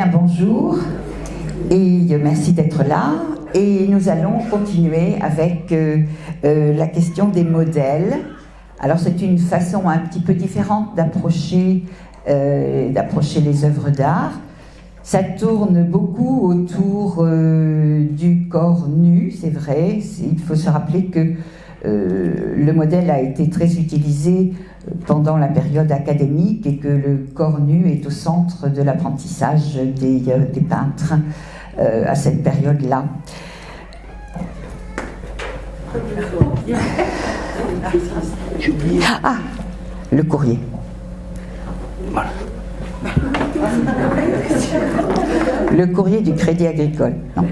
bien, bonjour et merci d'être là. Et nous allons continuer avec la question des modèles. Alors c'est une façon un petit peu différente d'approcher les œuvres d'art. Ça tourne beaucoup autour du corps nu, c'est vrai. Il faut se rappeler que le modèle a été très utilisé pendant la période académique et que le corps nu est au centre de l'apprentissage des peintres à cette période-là. Ah, le courrier. Voilà. Le courrier du Crédit Agricole. Non.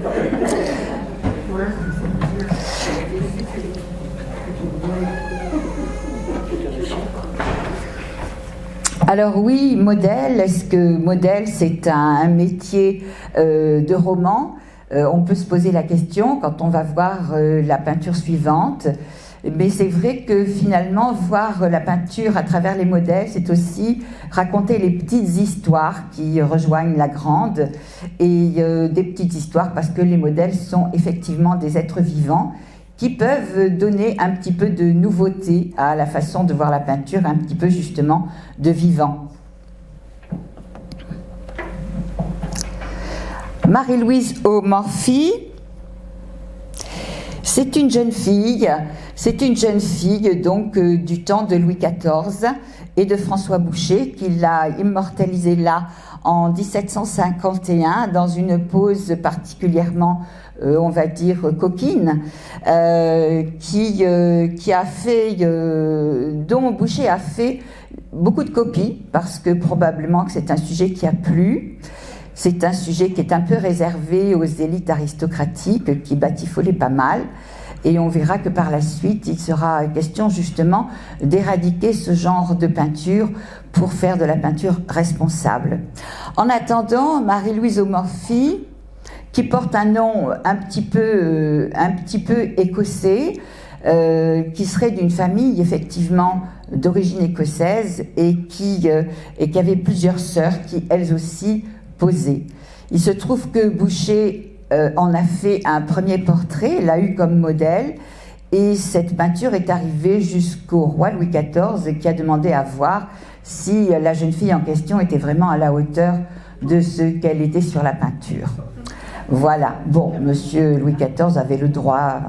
Alors oui, modèle, est-ce que modèle c'est un métier de roman? On peut se poser la question quand on va voir la peinture suivante. Mais c'est vrai que finalement, voir la peinture à travers les modèles, c'est aussi raconter les petites histoires qui rejoignent la grande, et des petites histoires parce que les modèles sont effectivement des êtres vivants qui peuvent donner un petit peu de nouveauté à la façon de voir la peinture, un petit peu justement de vivant. Marie-Louise O'Morphy, c'est une jeune fille donc du temps de Louis XIV et de François Boucher, qui l'a immortalisée là en 1751 dans une pose particulièrement, on va dire, coquine, qui a fait, dont Boucher a fait beaucoup de copies, parce que probablement que c'est un sujet qui a plu. C'est un sujet qui est un peu réservé aux élites aristocratiques qui batifolaient pas mal. Et on verra que par la suite, il sera question justement d'éradiquer ce genre de peinture pour faire de la peinture responsable. En attendant, Marie-Louise O'Morphy, qui porte un nom un petit peu écossais, qui serait d'une famille effectivement d'origine écossaise et qui avait plusieurs sœurs qui elles aussi posaient. Il se trouve que Boucher en a fait un premier portrait, l'a eu comme modèle, et cette peinture est arrivée jusqu'au roi Louis XIV qui a demandé à voir si la jeune fille en question était vraiment à la hauteur de ce qu'elle était sur la peinture. Voilà, bon, monsieur Louis XIV avait le droit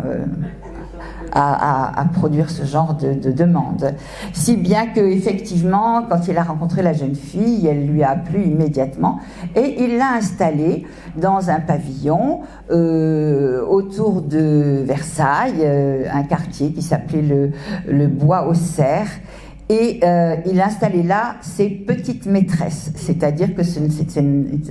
à produire ce genre de demande. Si bien que effectivement, quand il a rencontré la jeune fille, elle lui a plu immédiatement et il l'a installée dans un pavillon autour de Versailles, un quartier qui s'appelait le Bois aux Cerfs. Et il installait là ses petites maîtresses, c'est-à-dire que ce ne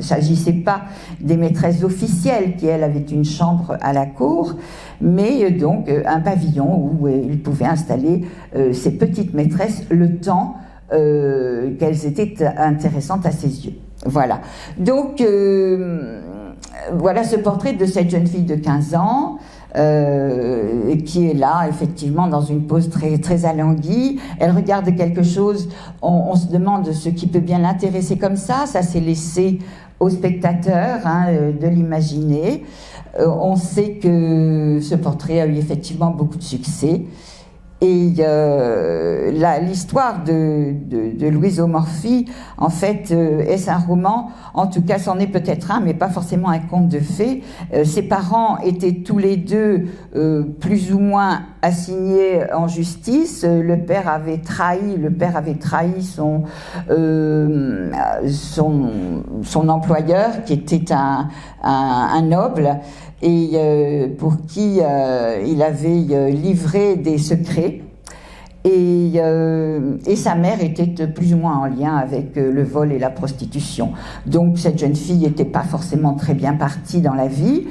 s'agissait pas des maîtresses officielles qui, elles, avaient une chambre à la cour, mais donc un pavillon où il pouvait installer ses petites maîtresses le temps qu'elles étaient intéressantes à ses yeux. Voilà. Donc, voilà ce portrait de cette jeune fille de 15 ans, qui est là effectivement dans une pose très, très alanguie. Elle regarde quelque chose, on se demande ce qui peut bien l'intéresser comme ça c'est laissé au spectateur de l'imaginer. On sait que ce portrait a eu effectivement beaucoup de succès. Et l'histoire de Louise O'Morphy, en fait, est-ce un roman? En tout cas, c'en est peut-être un, mais pas forcément un conte de fées. Ses parents étaient tous les deux plus ou moins assignés en justice. Le père avait trahi son employeur, qui était un noble, et pour qui il avait livré des secrets, et sa mère était plus ou moins en lien avec le vol et la prostitution. Donc cette jeune fille n'était pas forcément très bien partie dans la vie,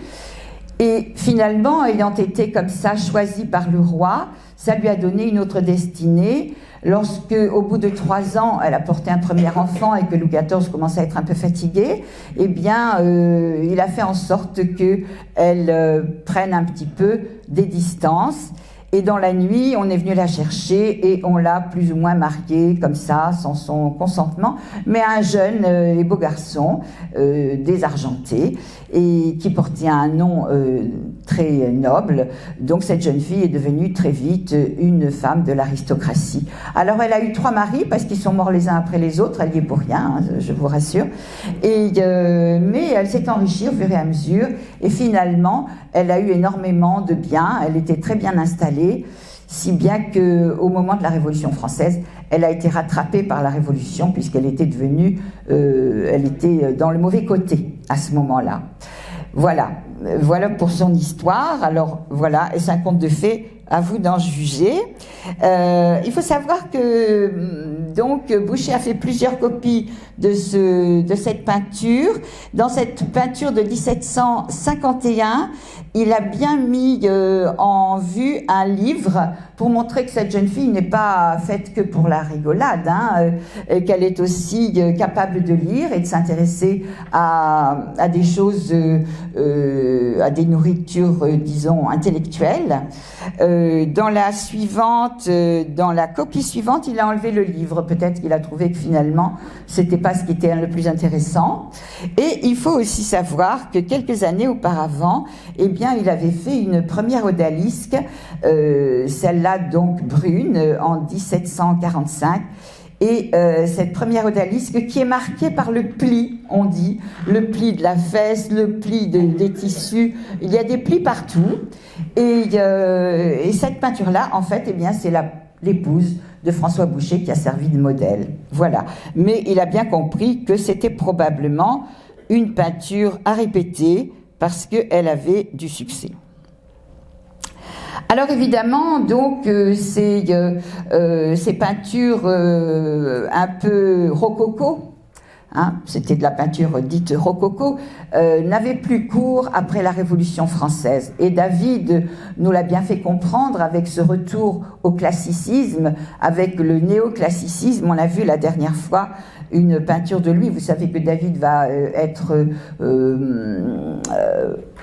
et finalement, ayant été comme ça choisie par le roi, ça lui a donné une autre destinée. Lorsque, au bout de 3 ans, elle a porté un premier enfant et que Louis XIV commençait à être un peu fatigué, eh bien, il a fait en sorte qu'elle prenne un petit peu des distances. Et dans la nuit, on est venu la chercher et on l'a plus ou moins mariée comme ça, sans son consentement, mais un jeune et beau garçon, désargenté, et qui portait un nom très noble. Donc cette jeune fille est devenue très vite une femme de l'aristocratie. Alors elle a eu 3 maris, parce qu'ils sont morts les uns après les autres, elle y est pour rien, hein, je vous rassure. Mais elle s'est enrichie au fur et à mesure, et finalement, elle a eu énormément de biens, elle était très bien installée, si bien qu'au moment de la Révolution française, elle a été rattrapée par la Révolution, puisqu'elle était devenue, elle était dans le mauvais côté à ce moment-là. Voilà pour son histoire. Alors voilà, et c'est un conte de fées, à vous d'en juger. Il faut savoir que donc Boucher a fait plusieurs copies de cette peinture. Dans cette peinture de 1751, il a bien mis en vue un livre pour montrer que cette jeune fille n'est pas faite que pour la rigolade, hein, qu'elle est aussi capable de lire et de s'intéresser à des choses, à des nourritures, disons, intellectuelles. Dans la copie suivante, il a enlevé le livre. Peut-être qu'il a trouvé que finalement, c'était pas ce qui était le plus intéressant. Et il faut aussi savoir que quelques années auparavant, eh bien, il avait fait une première odalisque, celle-là donc brune, en 1745. Et cette première odalisque qui est marquée par le pli, on dit, le pli de la fesse, le pli des tissus, il y a des plis partout. Et cette peinture-là, en fait, eh bien, c'est l'épouse de François Boucher qui a servi de modèle. Voilà. Mais il a bien compris que c'était probablement une peinture à répéter parce qu'elle avait du succès. Alors évidemment, donc, ces peintures un peu rococo, hein, c'était de la peinture dite rococo, n'avaient plus cours après la Révolution française. Et David nous l'a bien fait comprendre avec ce retour au classicisme, avec le néoclassicisme. On a vu la dernière fois une peinture de lui. Vous savez que David va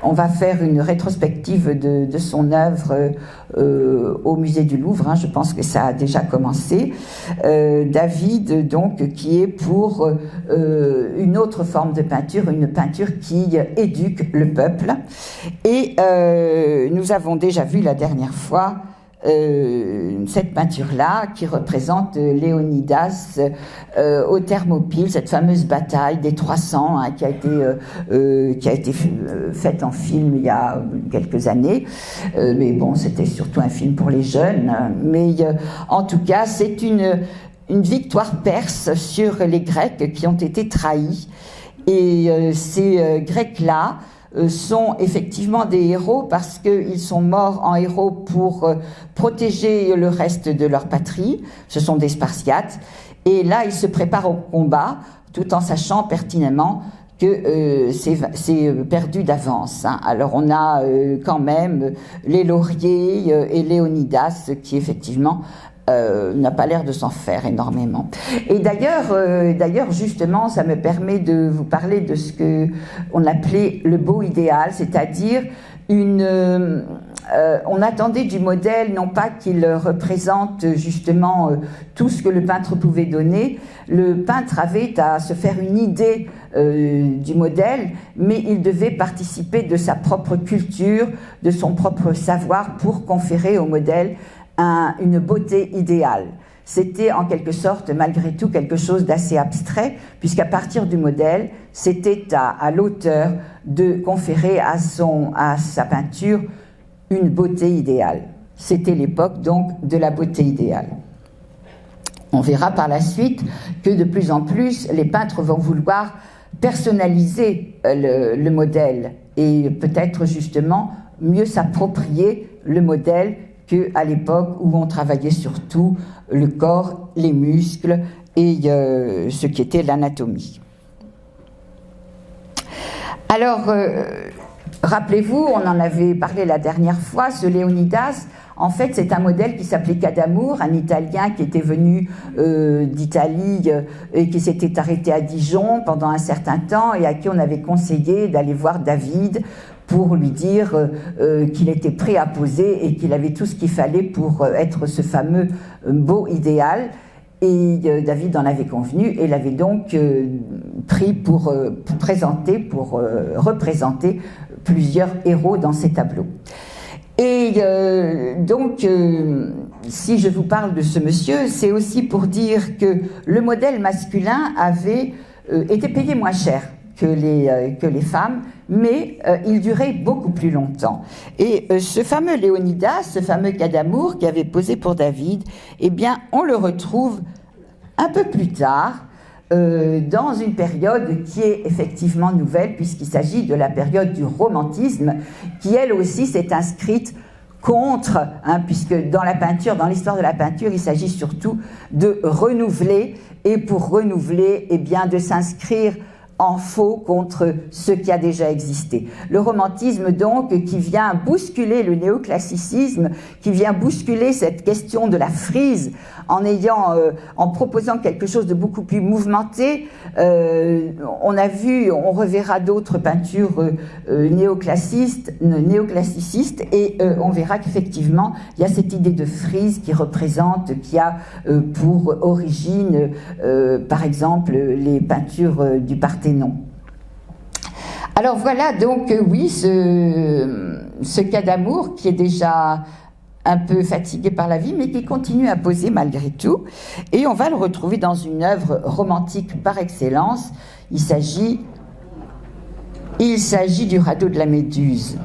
on va faire une rétrospective de son œuvre au musée du Louvre, hein, je pense que ça a déjà commencé. David, donc, qui est pour une autre forme de peinture, une peinture qui éduque le peuple. Et nous avons déjà vu la dernière fois cette peinture-là qui représente Léonidas au Thermopyles, cette fameuse bataille des 300 hein, qui a été faite en film il y a quelques années, mais bon, c'était surtout un film pour les jeunes, mais en tout cas c'est une victoire perse sur les Grecs qui ont été trahis, et ces Grecs-là sont effectivement des héros parce qu'ils sont morts en héros pour protéger le reste de leur patrie. Ce sont des Spartiates. Et là, ils se préparent au combat tout en sachant pertinemment que c'est perdu d'avance. Hein. Alors on a quand même les lauriers et Léonidas qui effectivement n'a pas l'air de s'en faire énormément. Et d'ailleurs, justement, ça me permet de vous parler de ce que on appelait le beau idéal, c'est-à-dire on attendait du modèle non pas qu'il représente justement tout ce que le peintre pouvait donner. Le peintre avait à se faire une idée du modèle, mais il devait participer de sa propre culture, de son propre savoir pour conférer au modèle une beauté idéale. C'était en quelque sorte, malgré tout, quelque chose d'assez abstrait, puisqu'à partir du modèle, c'était à l'auteur de conférer à sa peinture une beauté idéale. C'était l'époque, donc, de la beauté idéale. On verra par la suite que de plus en plus, les peintres vont vouloir personnaliser le modèle et peut-être justement mieux s'approprier le modèle qu'à l'époque où on travaillait surtout le corps, les muscles et ce qui était l'anatomie. Alors, rappelez-vous, on en avait parlé la dernière fois, ce Léonidas, en fait, c'est un modèle qui s'appelait Cadamour, un Italien qui était venu d'Italie et qui s'était arrêté à Dijon pendant un certain temps et à qui on avait conseillé d'aller voir David pour lui dire qu'il était prêt à poser et qu'il avait tout ce qu'il fallait pour être ce fameux beau idéal. Et David en avait convenu et l'avait donc pris pour représenter plusieurs héros dans ses tableaux. Et donc, si je vous parle de ce monsieur, c'est aussi pour dire que le modèle masculin avait été payé moins cher que les femmes, mais il durait beaucoup plus longtemps. Et ce fameux Léonidas, ce fameux cas d'amour qui avait posé pour David, eh bien, on le retrouve un peu plus tard, dans une période qui est effectivement nouvelle, puisqu'il s'agit de la période du romantisme, qui elle aussi s'est inscrite contre, puisque dans la peinture, dans l'histoire de la peinture, il s'agit surtout de renouveler, et pour renouveler, eh bien, de s'inscrire en faux contre ce qui a déjà existé. Le romantisme donc qui vient bousculer le néoclassicisme, qui vient bousculer cette question de la frise en proposant quelque chose de beaucoup plus mouvementé. On a vu, on reverra d'autres peintures néoclassicistes et on verra qu'effectivement il y a cette idée de frise qui a pour origine par exemple les peintures du Parthénon. Alors voilà donc oui ce cas d'amour qui est déjà un peu fatigué par la vie mais qui continue à poser malgré tout, et on va le retrouver dans une œuvre romantique par excellence. Il s'agit du radeau de la Méduse.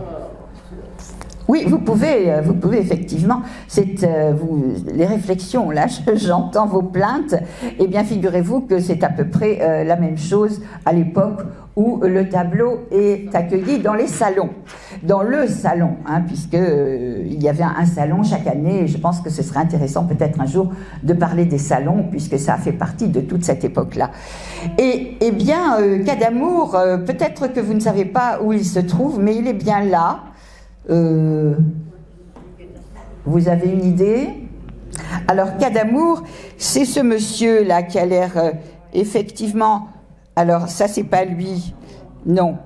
Oui, vous pouvez effectivement, les réflexions, là j'entends vos plaintes, et bien figurez-vous que c'est à peu près la même chose à l'époque où le tableau est accueilli dans les salons, dans le salon, puisque il y avait un salon chaque année, et je pense que ce serait intéressant peut-être un jour de parler des salons, puisque ça fait partie de toute cette époque-là. Et bien, cas d'amour, peut-être que vous ne savez pas où il se trouve, mais il est bien là. Vous avez une idée? Alors, cas d'amour, c'est ce monsieur-là qui a l'air effectivement... Alors, ça, c'est pas lui. Non,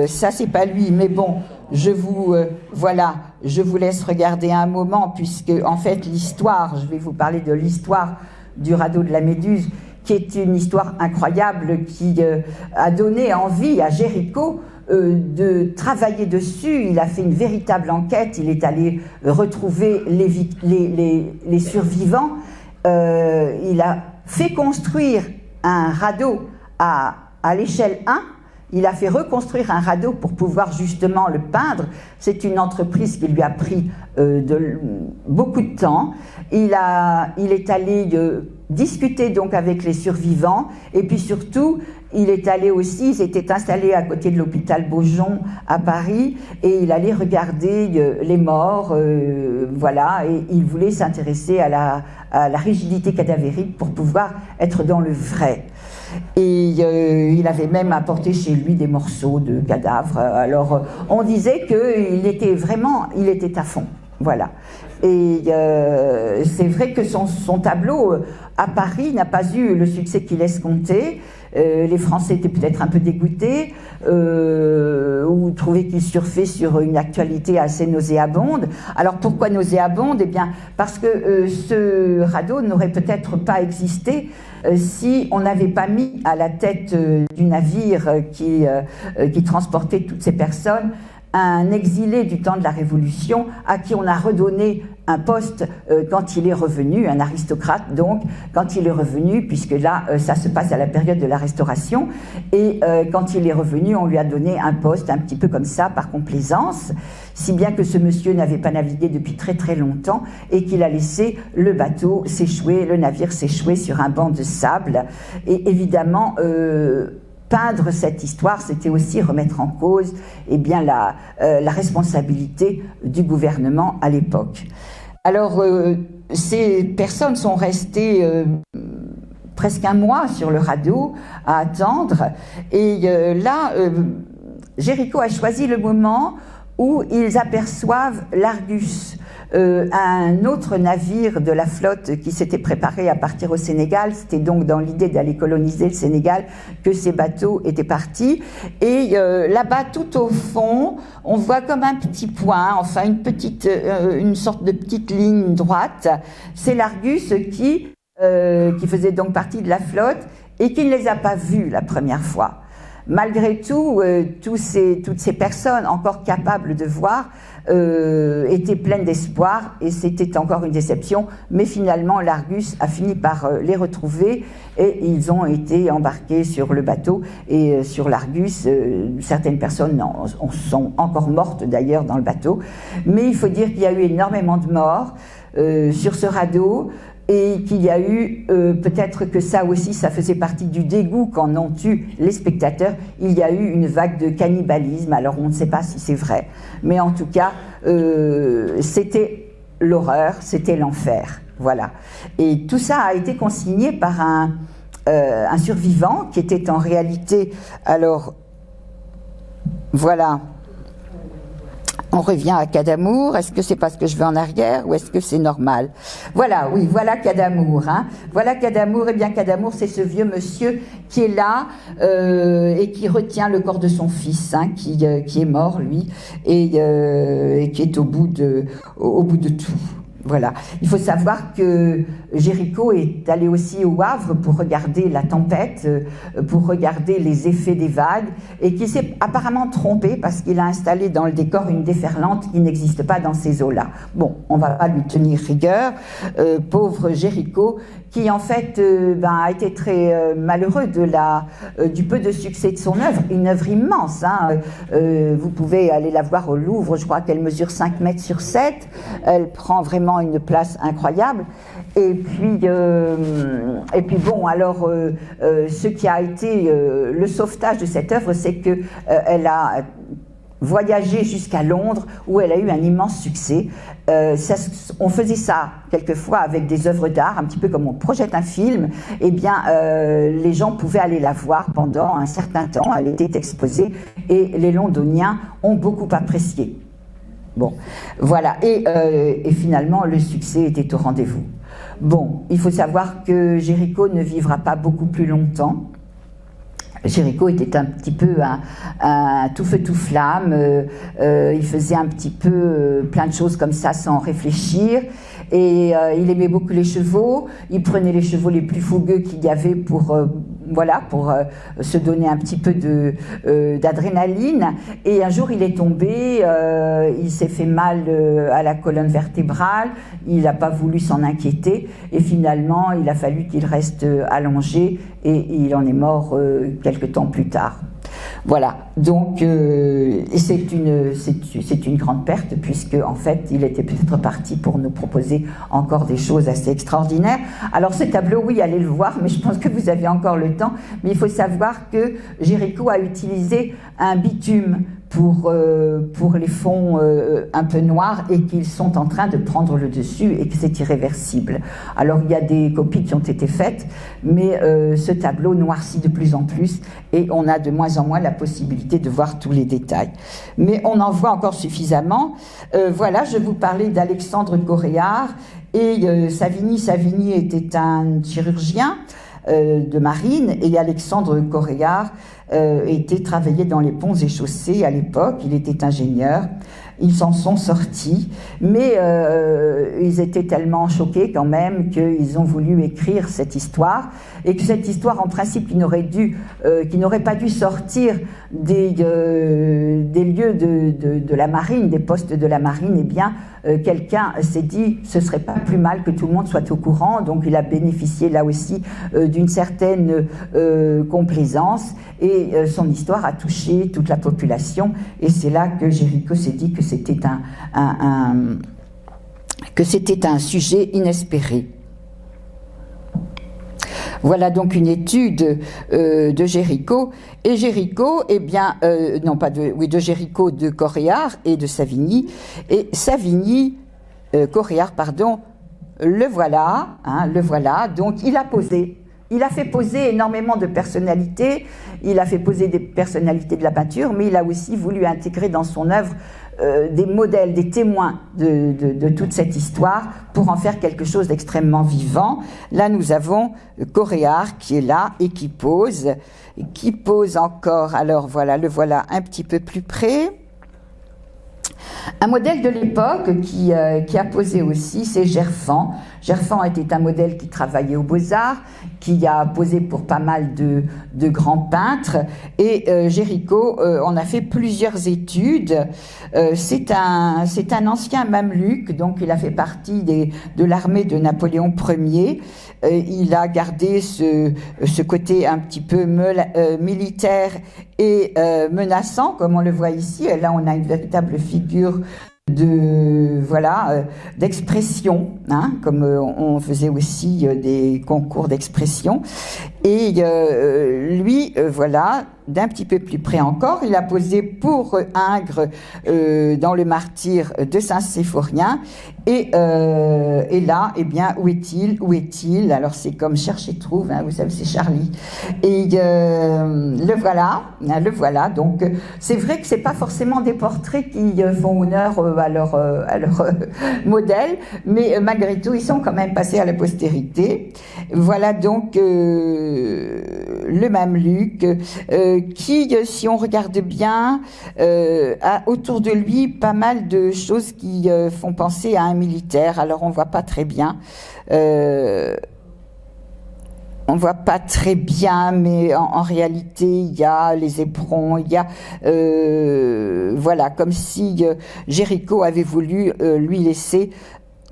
ça, c'est pas lui. Mais bon, je vous laisse regarder un moment, puisque, en fait, l'histoire, je vais vous parler de l'histoire du radeau de la Méduse, qui est une histoire incroyable, qui a donné envie à Géricault de travailler dessus. Il a fait une véritable enquête, il est allé retrouver les survivants, il a fait construire un radeau à l'échelle 1, il a fait reconstruire un radeau pour pouvoir justement le peindre. C'est une entreprise qui lui a pris beaucoup de temps. Il est allé discuter donc avec les survivants, et puis surtout il est allé aussi, il s'était installé à côté de l'hôpital Beaujon à Paris, et il allait regarder les morts, voilà, et il voulait s'intéresser à la rigidité cadavérique pour pouvoir être dans le vrai. Et il avait même apporté chez lui des morceaux de cadavres. Alors on disait qu'il était à fond, voilà. Et c'est vrai que son tableau à Paris n'a pas eu le succès qu'il escomptait. Les Français étaient peut-être un peu dégoûtés ou trouvaient qu'il surfait sur une actualité assez nauséabonde. Alors pourquoi nauséabonde? Eh bien parce que ce radeau n'aurait peut-être pas existé si on n'avait pas mis à la tête du navire qui transportait toutes ces personnes un exilé du temps de la Révolution à qui on a redonné un poste quand il est revenu, un aristocrate donc, quand il est revenu, puisque là ça se passe à la période de la Restauration, et quand il est revenu on lui a donné un poste un petit peu comme ça par complaisance, si bien que ce monsieur n'avait pas navigué depuis très très longtemps et qu'il a laissé le bateau s'échouer, le navire s'échouer sur un banc de sable. Et évidemment peindre cette histoire, c'était aussi remettre en cause bien, la responsabilité du gouvernement à l'époque. Alors, ces personnes sont restées presque un mois sur le radeau à attendre, et là, Géricault a choisi le moment où ils aperçoivent l'Argus. un autre navire de la flotte qui s'était préparé à partir au Sénégal. C'était donc dans l'idée d'aller coloniser le Sénégal que ces bateaux étaient partis. Et là-bas, tout au fond, on voit comme un petit point, enfin une sorte de petite ligne droite. C'est l'Argus qui faisait donc partie de la flotte et qui ne les a pas vus la première fois. Malgré tout, toutes ces personnes encore capables de voir étaient pleines d'espoir et c'était encore une déception. Mais finalement, l'Argus a fini par les retrouver et ils ont été embarqués sur le bateau. Et sur l'Argus, certaines personnes sont encore mortes d'ailleurs dans le bateau. Mais il faut dire qu'il y a eu énormément de morts sur ce radeau. Et qu'il y a eu, peut-être que ça aussi, ça faisait partie du dégoût qu'en ont eu les spectateurs, il y a eu une vague de cannibalisme, alors on ne sait pas si c'est vrai, mais en tout cas, c'était l'horreur, c'était l'enfer, voilà. Et tout ça a été consigné par un survivant qui était en réalité, alors, voilà. On revient à Cadamour. Est-ce que c'est parce que je vais en arrière ou est-ce que c'est normal? Voilà, oui, voilà Cadamour. Hein. Voilà Cadamour. Eh bien, Cadamour, c'est ce vieux monsieur qui est là et qui retient le corps de son fils, hein, qui est mort, lui, et qui est au bout de tout. Voilà. Il faut savoir que Géricault est allé aussi au Havre pour regarder la tempête, pour regarder les effets des vagues, et qui s'est apparemment trompé parce qu'il a installé dans le décor une déferlante qui n'existe pas dans ces eaux-là. Bon, on ne va pas lui tenir rigueur, pauvre Géricault, qui en fait a été très malheureux du peu de succès de son œuvre, une œuvre immense. Hein. Vous pouvez aller la voir au Louvre, je crois qu'elle mesure 5 mètres sur 7, elle prend vraiment une place incroyable. Et puis bon, alors ce qui a été le sauvetage de cette œuvre, c'est que elle a voyagé jusqu'à Londres où elle a eu un immense succès. On faisait ça quelquefois avec des œuvres d'art, un petit peu comme on projette un film. Eh bien, les gens pouvaient aller la voir pendant un certain temps. Elle était exposée et les Londoniens ont beaucoup apprécié. Bon, voilà. Et finalement, le succès était au rendez-vous. Bon, il faut savoir que Géricault ne vivra pas beaucoup plus longtemps. Géricault était un petit peu un tout feu tout flamme, il faisait un petit peu plein de choses comme ça sans réfléchir, et il aimait beaucoup les chevaux, il prenait les chevaux les plus fougueux qu'il y avait pour se donner un petit peu d'adrénaline, et un jour il est tombé, il s'est fait mal à la colonne vertébrale, il n'a pas voulu s'en inquiéter, et finalement il a fallu qu'il reste allongé, et il en est mort quelque temps plus tard. Voilà, donc c'est une grande perte puisque en fait il était peut-être parti pour nous proposer encore des choses assez extraordinaires. Alors ce tableau, oui, allez le voir, mais je pense que vous avez encore le temps. Mais il faut savoir que Géricault a utilisé un bitume pour les fonds un peu noirs et qu'ils sont en train de prendre le dessus et que c'est irréversible. Alors il y a des copies qui ont été faites, mais ce tableau noircit de plus en plus et on a de moins en moins la possibilité de voir tous les détails. Mais on en voit encore suffisamment. Voilà, je vous parlais d'Alexandre Coréard et Savigny. Savigny était un chirurgien de marine et Alexandre Coréard travaillait dans les ponts et chaussées à l'époque, il était ingénieur, ils s'en sont sortis, mais ils étaient tellement choqués quand même qu'ils ont voulu écrire cette histoire, et que cette histoire en principe qui n'aurait pas dû sortir des lieux de la marine, des postes de la marine, eh bien quelqu'un s'est dit ce serait pas plus mal que tout le monde soit au courant, donc il a bénéficié là aussi d'une certaine complaisance, et son histoire a touché toute la population, et c'est là que Géricault s'est dit que c'était un sujet inespéré. Voilà donc une étude de Géricault. Et Géricault, eh bien, de Géricault, de Coréard et de Savigny. Et Savigny, Coréard, pardon, le voilà. Donc il a posé. Il a fait poser énormément de personnalités, il a fait poser des personnalités de la peinture, mais il a aussi voulu intégrer dans son œuvre des modèles, des témoins de toute cette histoire pour en faire quelque chose d'extrêmement vivant. Là, nous avons Coréard qui est là et qui pose encore. Alors voilà, le voilà un petit peu plus près. Un modèle de l'époque qui a posé aussi, c'est Gerfand. Gerfand était un modèle qui travaillait aux Beaux-Arts, qui a posé pour pas mal de grands peintres. Et Géricault en a fait plusieurs études. C'est un ancien mameluc, donc il a fait partie de l'armée de Napoléon Ier. Il a gardé ce côté un petit peu militaire et menaçant, comme on le voit ici. Et là, on a une véritable figure d'expression, hein, comme on faisait aussi des concours d'expression. Et lui, voilà, d'un petit peu plus près encore, il a posé pour Ingres dans le martyre de Saint-Symphorien. Et là, eh bien, où est-il? Alors c'est comme cherche et trouve, hein, vous savez, c'est Charlie. Et le voilà. Donc c'est vrai que c'est pas forcément des portraits qui font honneur à leur modèle, mais malgré tout, ils sont quand même passés à la postérité. Voilà donc le Mameluc, qui, si on regarde bien, a autour de lui pas mal de choses qui font penser à un militaire. Alors on voit pas très bien. On voit pas très bien, mais en réalité, il y a les éperons, il y a, voilà, comme si Géricault avait voulu lui laisser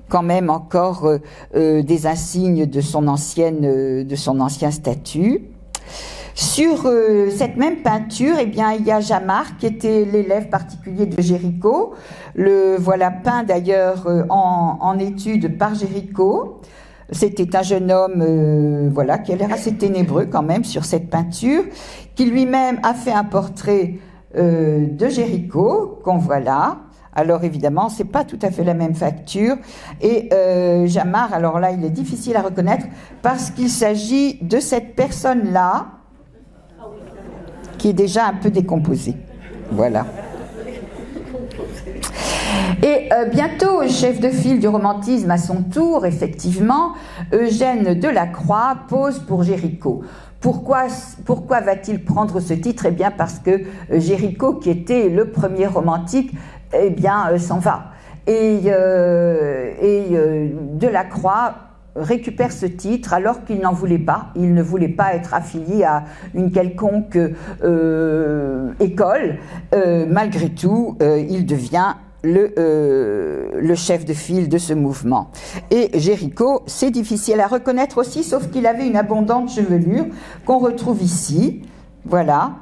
quand même encore des insignes de son ancien statut. Sur cette même peinture, eh bien, il y a Jamard qui était l'élève particulier de Géricault. Le voilà peint d'ailleurs en étude par Géricault. C'était un jeune homme qui a l'air assez ténébreux quand même sur cette peinture, qui lui-même a fait un portrait de Géricault, qu'on voit là. Alors évidemment, c'est pas tout à fait la même facture. Et Jamard, alors là, il est difficile à reconnaître parce qu'il s'agit de cette personne-là qui est déjà un peu décomposée. Voilà. Et bientôt, chef de file du romantisme à son tour, effectivement, Eugène Delacroix pose pour Géricault. Pourquoi va-t-il prendre ce titre? Eh bien parce que Géricault, qui était le premier romantique, eh bien s'en va. Et Delacroix récupère ce titre alors qu'il n'en voulait pas. Il ne voulait pas être affilié à une quelconque école. Malgré tout, il devient le chef de file de ce mouvement. Et Géricault, c'est difficile à reconnaître aussi, sauf qu'il avait une abondante chevelure qu'on retrouve ici. Voilà.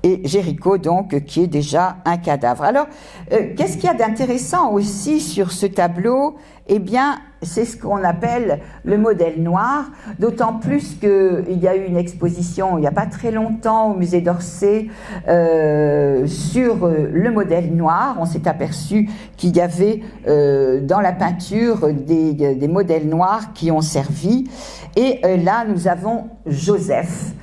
Et Géricault, donc, qui est déjà un cadavre. Alors, qu'est-ce qu'il y a d'intéressant aussi sur ce tableau? Eh bien, c'est ce qu'on appelle le modèle noir, d'autant plus qu'il y a eu une exposition il n'y a pas très longtemps au musée d'Orsay sur le modèle noir. On s'est aperçu qu'il y avait dans la peinture des modèles noirs qui ont servi. Et là, nous avons Joseph,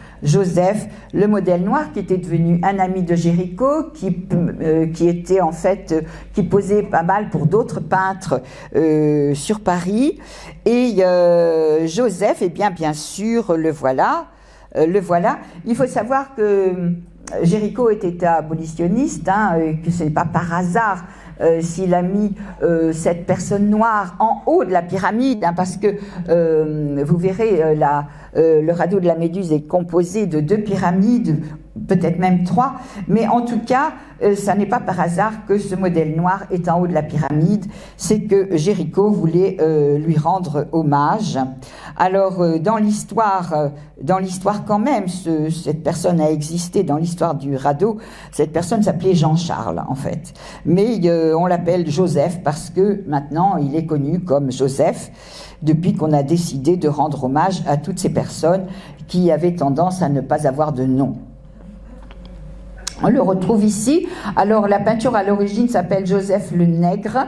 le modèle noir, qui était devenu un ami de Géricault, qui était en fait, qui posait pas mal pour d'autres peintres sur Paris. Et Joseph, eh bien sûr, le voilà. Il faut savoir que Géricault était abolitionniste, hein, que ce n'est pas par hasard s'il a mis cette personne noire en haut de la pyramide, hein, parce que vous verrez, le radeau de la Méduse est composé de 2 pyramides, peut-être même 3, mais en tout cas, ça n'est pas par hasard que ce modèle noir est en haut de la pyramide, c'est que Géricault voulait lui rendre hommage. Alors, dans l'histoire quand même, cette personne a existé dans l'histoire du radeau. Cette personne s'appelait Jean-Charles, en fait. Mais on l'appelle Joseph parce que maintenant, il est connu comme Joseph depuis qu'on a décidé de rendre hommage à toutes ces personnes qui avaient tendance à ne pas avoir de nom. On le retrouve ici. Alors la peinture à l'origine s'appelle Joseph le Nègre.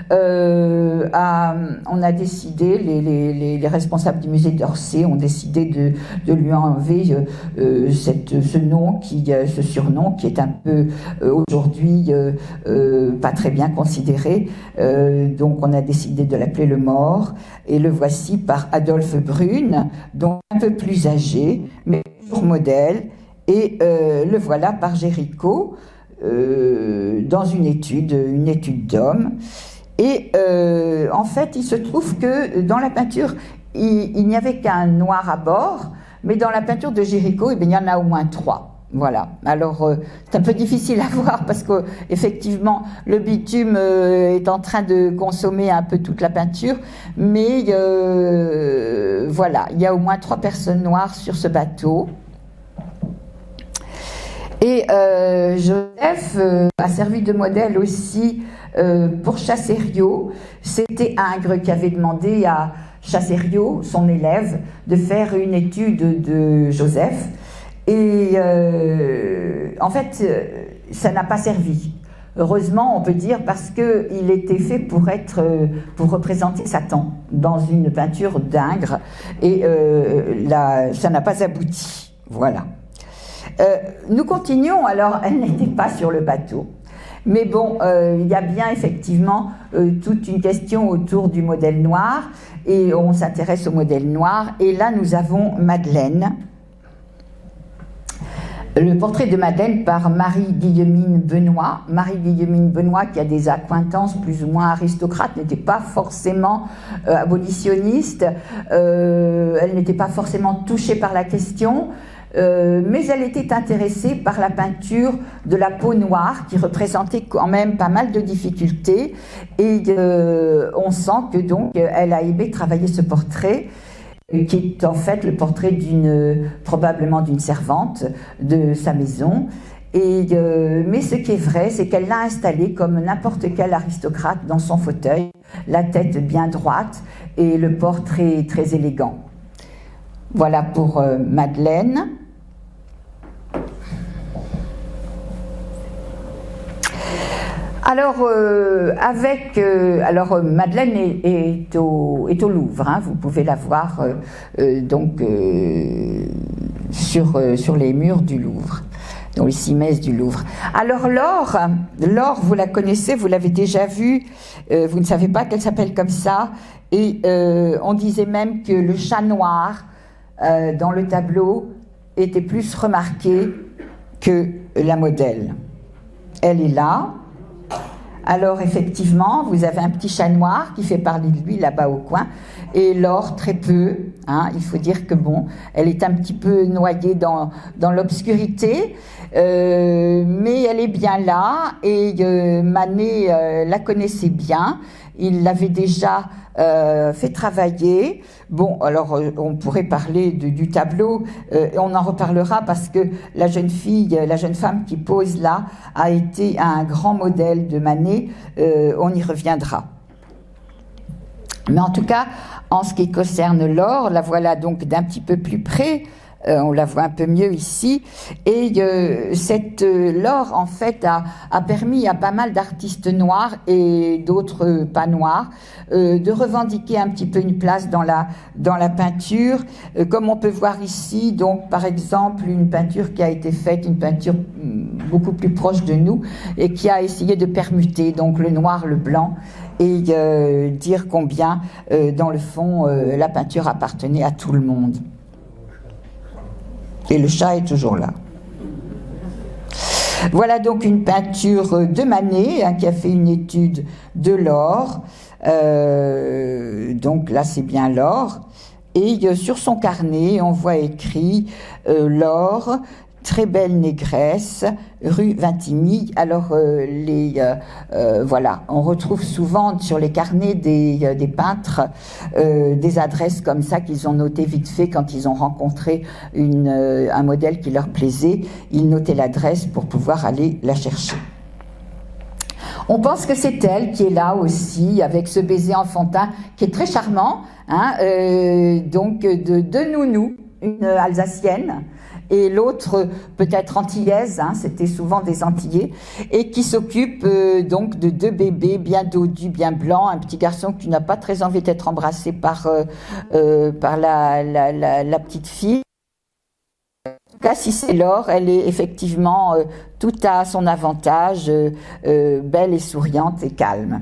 On a décidé, les responsables du musée d'Orsay ont décidé de lui enlever ce surnom qui est un peu aujourd'hui pas très bien considéré. Donc on a décidé de l'appeler le Mort, et le voici par Adolphe Brune, donc un peu plus âgé, mais toujours modèle. Et le voilà par Géricault dans une étude d'homme. Et en fait, il se trouve que dans la peinture, il n'y avait qu'un noir à bord, mais dans la peinture de Géricault, il y en a au moins 3. Voilà. Alors, c'est un peu difficile à voir parce que effectivement, le bitume est en train de consommer un peu toute la peinture, mais voilà, il y a au moins 3 personnes noires sur ce bateau. Et Joseph a servi de modèle aussi pour Chassériau. C'était Ingres qui avait demandé à Chassériau, son élève, de faire une étude de Joseph. Et en fait, ça n'a pas servi. Heureusement, on peut dire, parce qu'il était fait pour représenter Satan dans une peinture d'Ingres. Et ça n'a pas abouti. Voilà. Nous continuons. Alors, elle n'était pas sur le bateau. Mais bon, il y a bien effectivement toute une question autour du modèle noir, et on s'intéresse au modèle noir. Et là, nous avons Madeleine. Le portrait de Madeleine par Marie-Guillemine Benoît. Marie-Guillemine Benoît, qui a des accointances plus ou moins aristocrates, n'était pas forcément abolitionniste. Elle n'était pas forcément touchée par la question. Mais elle était intéressée par la peinture de la peau noire qui représentait quand même pas mal de difficultés, et on sent que donc elle a aimé travailler ce portrait qui est en fait le portrait probablement d'une servante de sa maison. Mais ce qui est vrai, c'est qu'elle l'a installé comme n'importe quel aristocrate dans son fauteuil, la tête bien droite et le portrait très élégant. Voilà pour Madeleine. Alors, Madeleine est au Louvre, hein, vous pouvez la voir sur les murs du Louvre, dans les cimaises du Louvre. Alors Laure, vous la connaissez, vous l'avez déjà vue, vous ne savez pas qu'elle s'appelle comme ça, et on disait même que le chat noir dans le tableau était plus remarqué que la modèle. Elle est là. Alors effectivement, vous avez un petit chat noir qui fait parler de lui là-bas au coin, et Laure très peu, hein, il faut dire que bon, elle est un petit peu noyée dans l'obscurité, mais elle est bien là, et Manet la connaissait bien, il l'avait déjà fait travailler. Bon, alors on pourrait parler du tableau, on en reparlera parce que la jeune femme qui pose là a été un grand modèle de Manet, on y reviendra. Mais en tout cas, en ce qui concerne Laure, la voilà donc d'un petit peu plus près. On la voit un peu mieux ici, et cette Laure en fait a permis à pas mal d'artistes noirs et d'autres pas noirs de revendiquer un petit peu une place dans la peinture, comme on peut voir ici, donc par exemple une peinture qui a été faite, une peinture beaucoup plus proche de nous et qui a essayé de permuter donc le noir, le blanc, et dire combien dans le fond la peinture appartenait à tout le monde. Et le chat est toujours là. Voilà donc une peinture de Manet, hein, qui a fait une étude de Laure. Donc là, c'est bien Laure. Et sur son carnet, on voit écrit Laure, très belle négresse, rue Vintimille. Alors voilà, on retrouve souvent sur les carnets des peintres des adresses comme ça qu'ils ont notées vite fait quand ils ont rencontré un modèle qui leur plaisait. Ils notaient l'adresse pour pouvoir aller la chercher. On pense que c'est elle qui est là aussi, avec ce baiser enfantin qui est très charmant, hein, donc de Nounou, une Alsacienne, et l'autre peut-être antillaise, hein, c'était souvent des Antillais, et qui s'occupe donc de 2 bébés bien dodus, bien blancs, un petit garçon qui n'a pas très envie d'être embrassé par la petite fille. En tout cas, si c'est Laure, elle est effectivement tout à son avantage, belle et souriante et calme.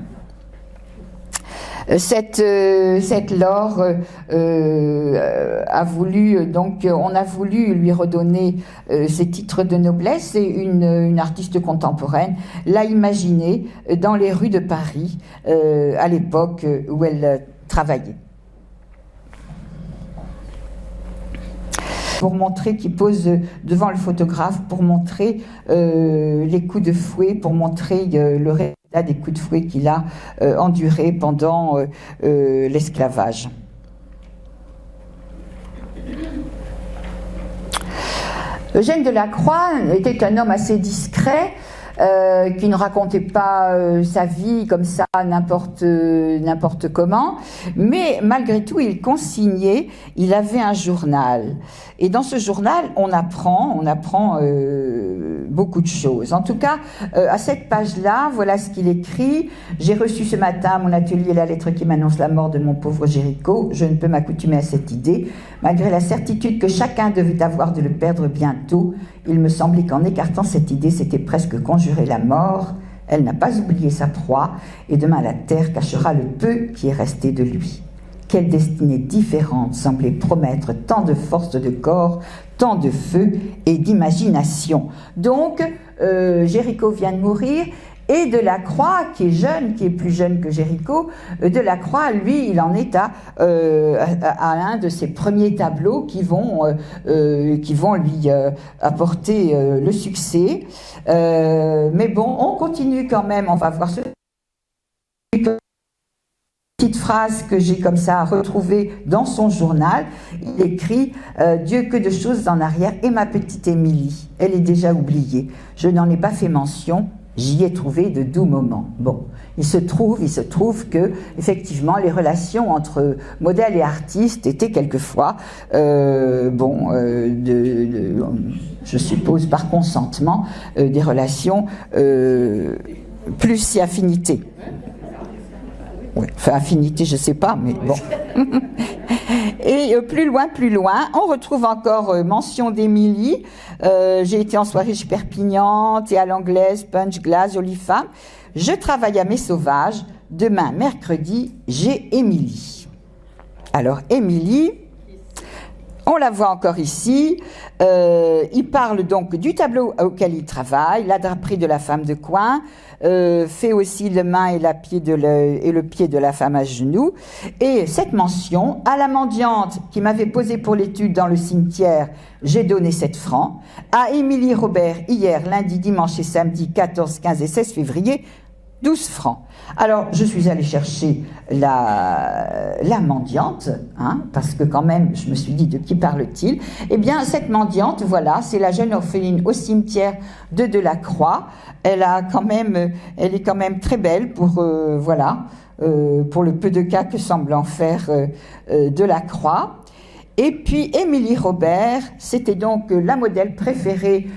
Cette Laure a voulu, donc on a voulu lui redonner ses titres de noblesse, et une artiste contemporaine l'a imaginé dans les rues de Paris à l'époque où elle travaillait. Pour montrer qu'il pose devant le photographe, pour montrer les coups de fouet, pour montrer le résultat des coups de fouet qu'il a endurés pendant l'esclavage. Eugène Delacroix était un homme assez discret, qui ne racontait pas sa vie comme ça n'importe comment, mais malgré tout il consignait, il avait un journal, et dans ce journal on apprend beaucoup de choses. En tout cas, à cette page-là, voilà ce qu'il écrit: j'ai reçu ce matin à mon atelier la lettre qui m'annonce la mort de mon pauvre Géricault. Je ne peux m'accoutumer à cette idée, malgré la certitude que chacun devait avoir de le perdre bientôt. Il me semblait qu'en écartant cette idée, c'était presque conjurer la mort. Elle n'a pas oublié sa proie, et demain la terre cachera le peu qui est resté de lui. Quelle destinée différente semblait promettre tant de force de corps, tant de feu et d'imagination. Donc, Géricault vient de mourir, et Delacroix, qui est jeune, qui est plus jeune que Géricault, Delacroix, lui, il en est à un de ses premiers tableaux qui vont lui apporter le succès. Mais bon, on continue quand même, on va voir ce... Petite phrase que j'ai comme ça retrouvée dans son journal. Il écrit Dieu, que de choses en arrière, et ma petite Émilie, elle est déjà oubliée. Je n'en ai pas fait mention, j'y ai trouvé de doux moments. Bon, il se trouve que effectivement les relations entre modèle et artiste étaient quelquefois je suppose par consentement, des relations plus si affinité. Ouais, enfin, affinité, je ne sais pas, mais bon. Et plus loin, on retrouve encore mention d'Émilie. J'ai été en soirée chez Perpignan, thé à l'anglaise, punch, glace, jolie femme. Je travaille à Mes Sauvages. Demain, mercredi, j'ai Émilie. Alors, Émilie, on la voit encore ici. Il parle donc du tableau auquel il travaille, la draperie de la femme de coin, fait aussi le main et le pied de la femme à genoux. Et cette mention, à la mendiante qui m'avait posé pour l'étude dans le cimetière, j'ai donné 7 francs. À Émilie Robert, hier, lundi, dimanche et samedi, 14, 15 et 16 février, 12 francs. Alors, je suis allée chercher la mendiante, hein, parce que quand même, je me suis dit, de qui parle-t-il? Eh bien, cette mendiante, voilà, c'est la jeune orpheline au cimetière de Delacroix. Elle est quand même très belle pour le peu de cas que semble en faire Delacroix. Et puis, Émilie Robert, c'était donc la modèle préférée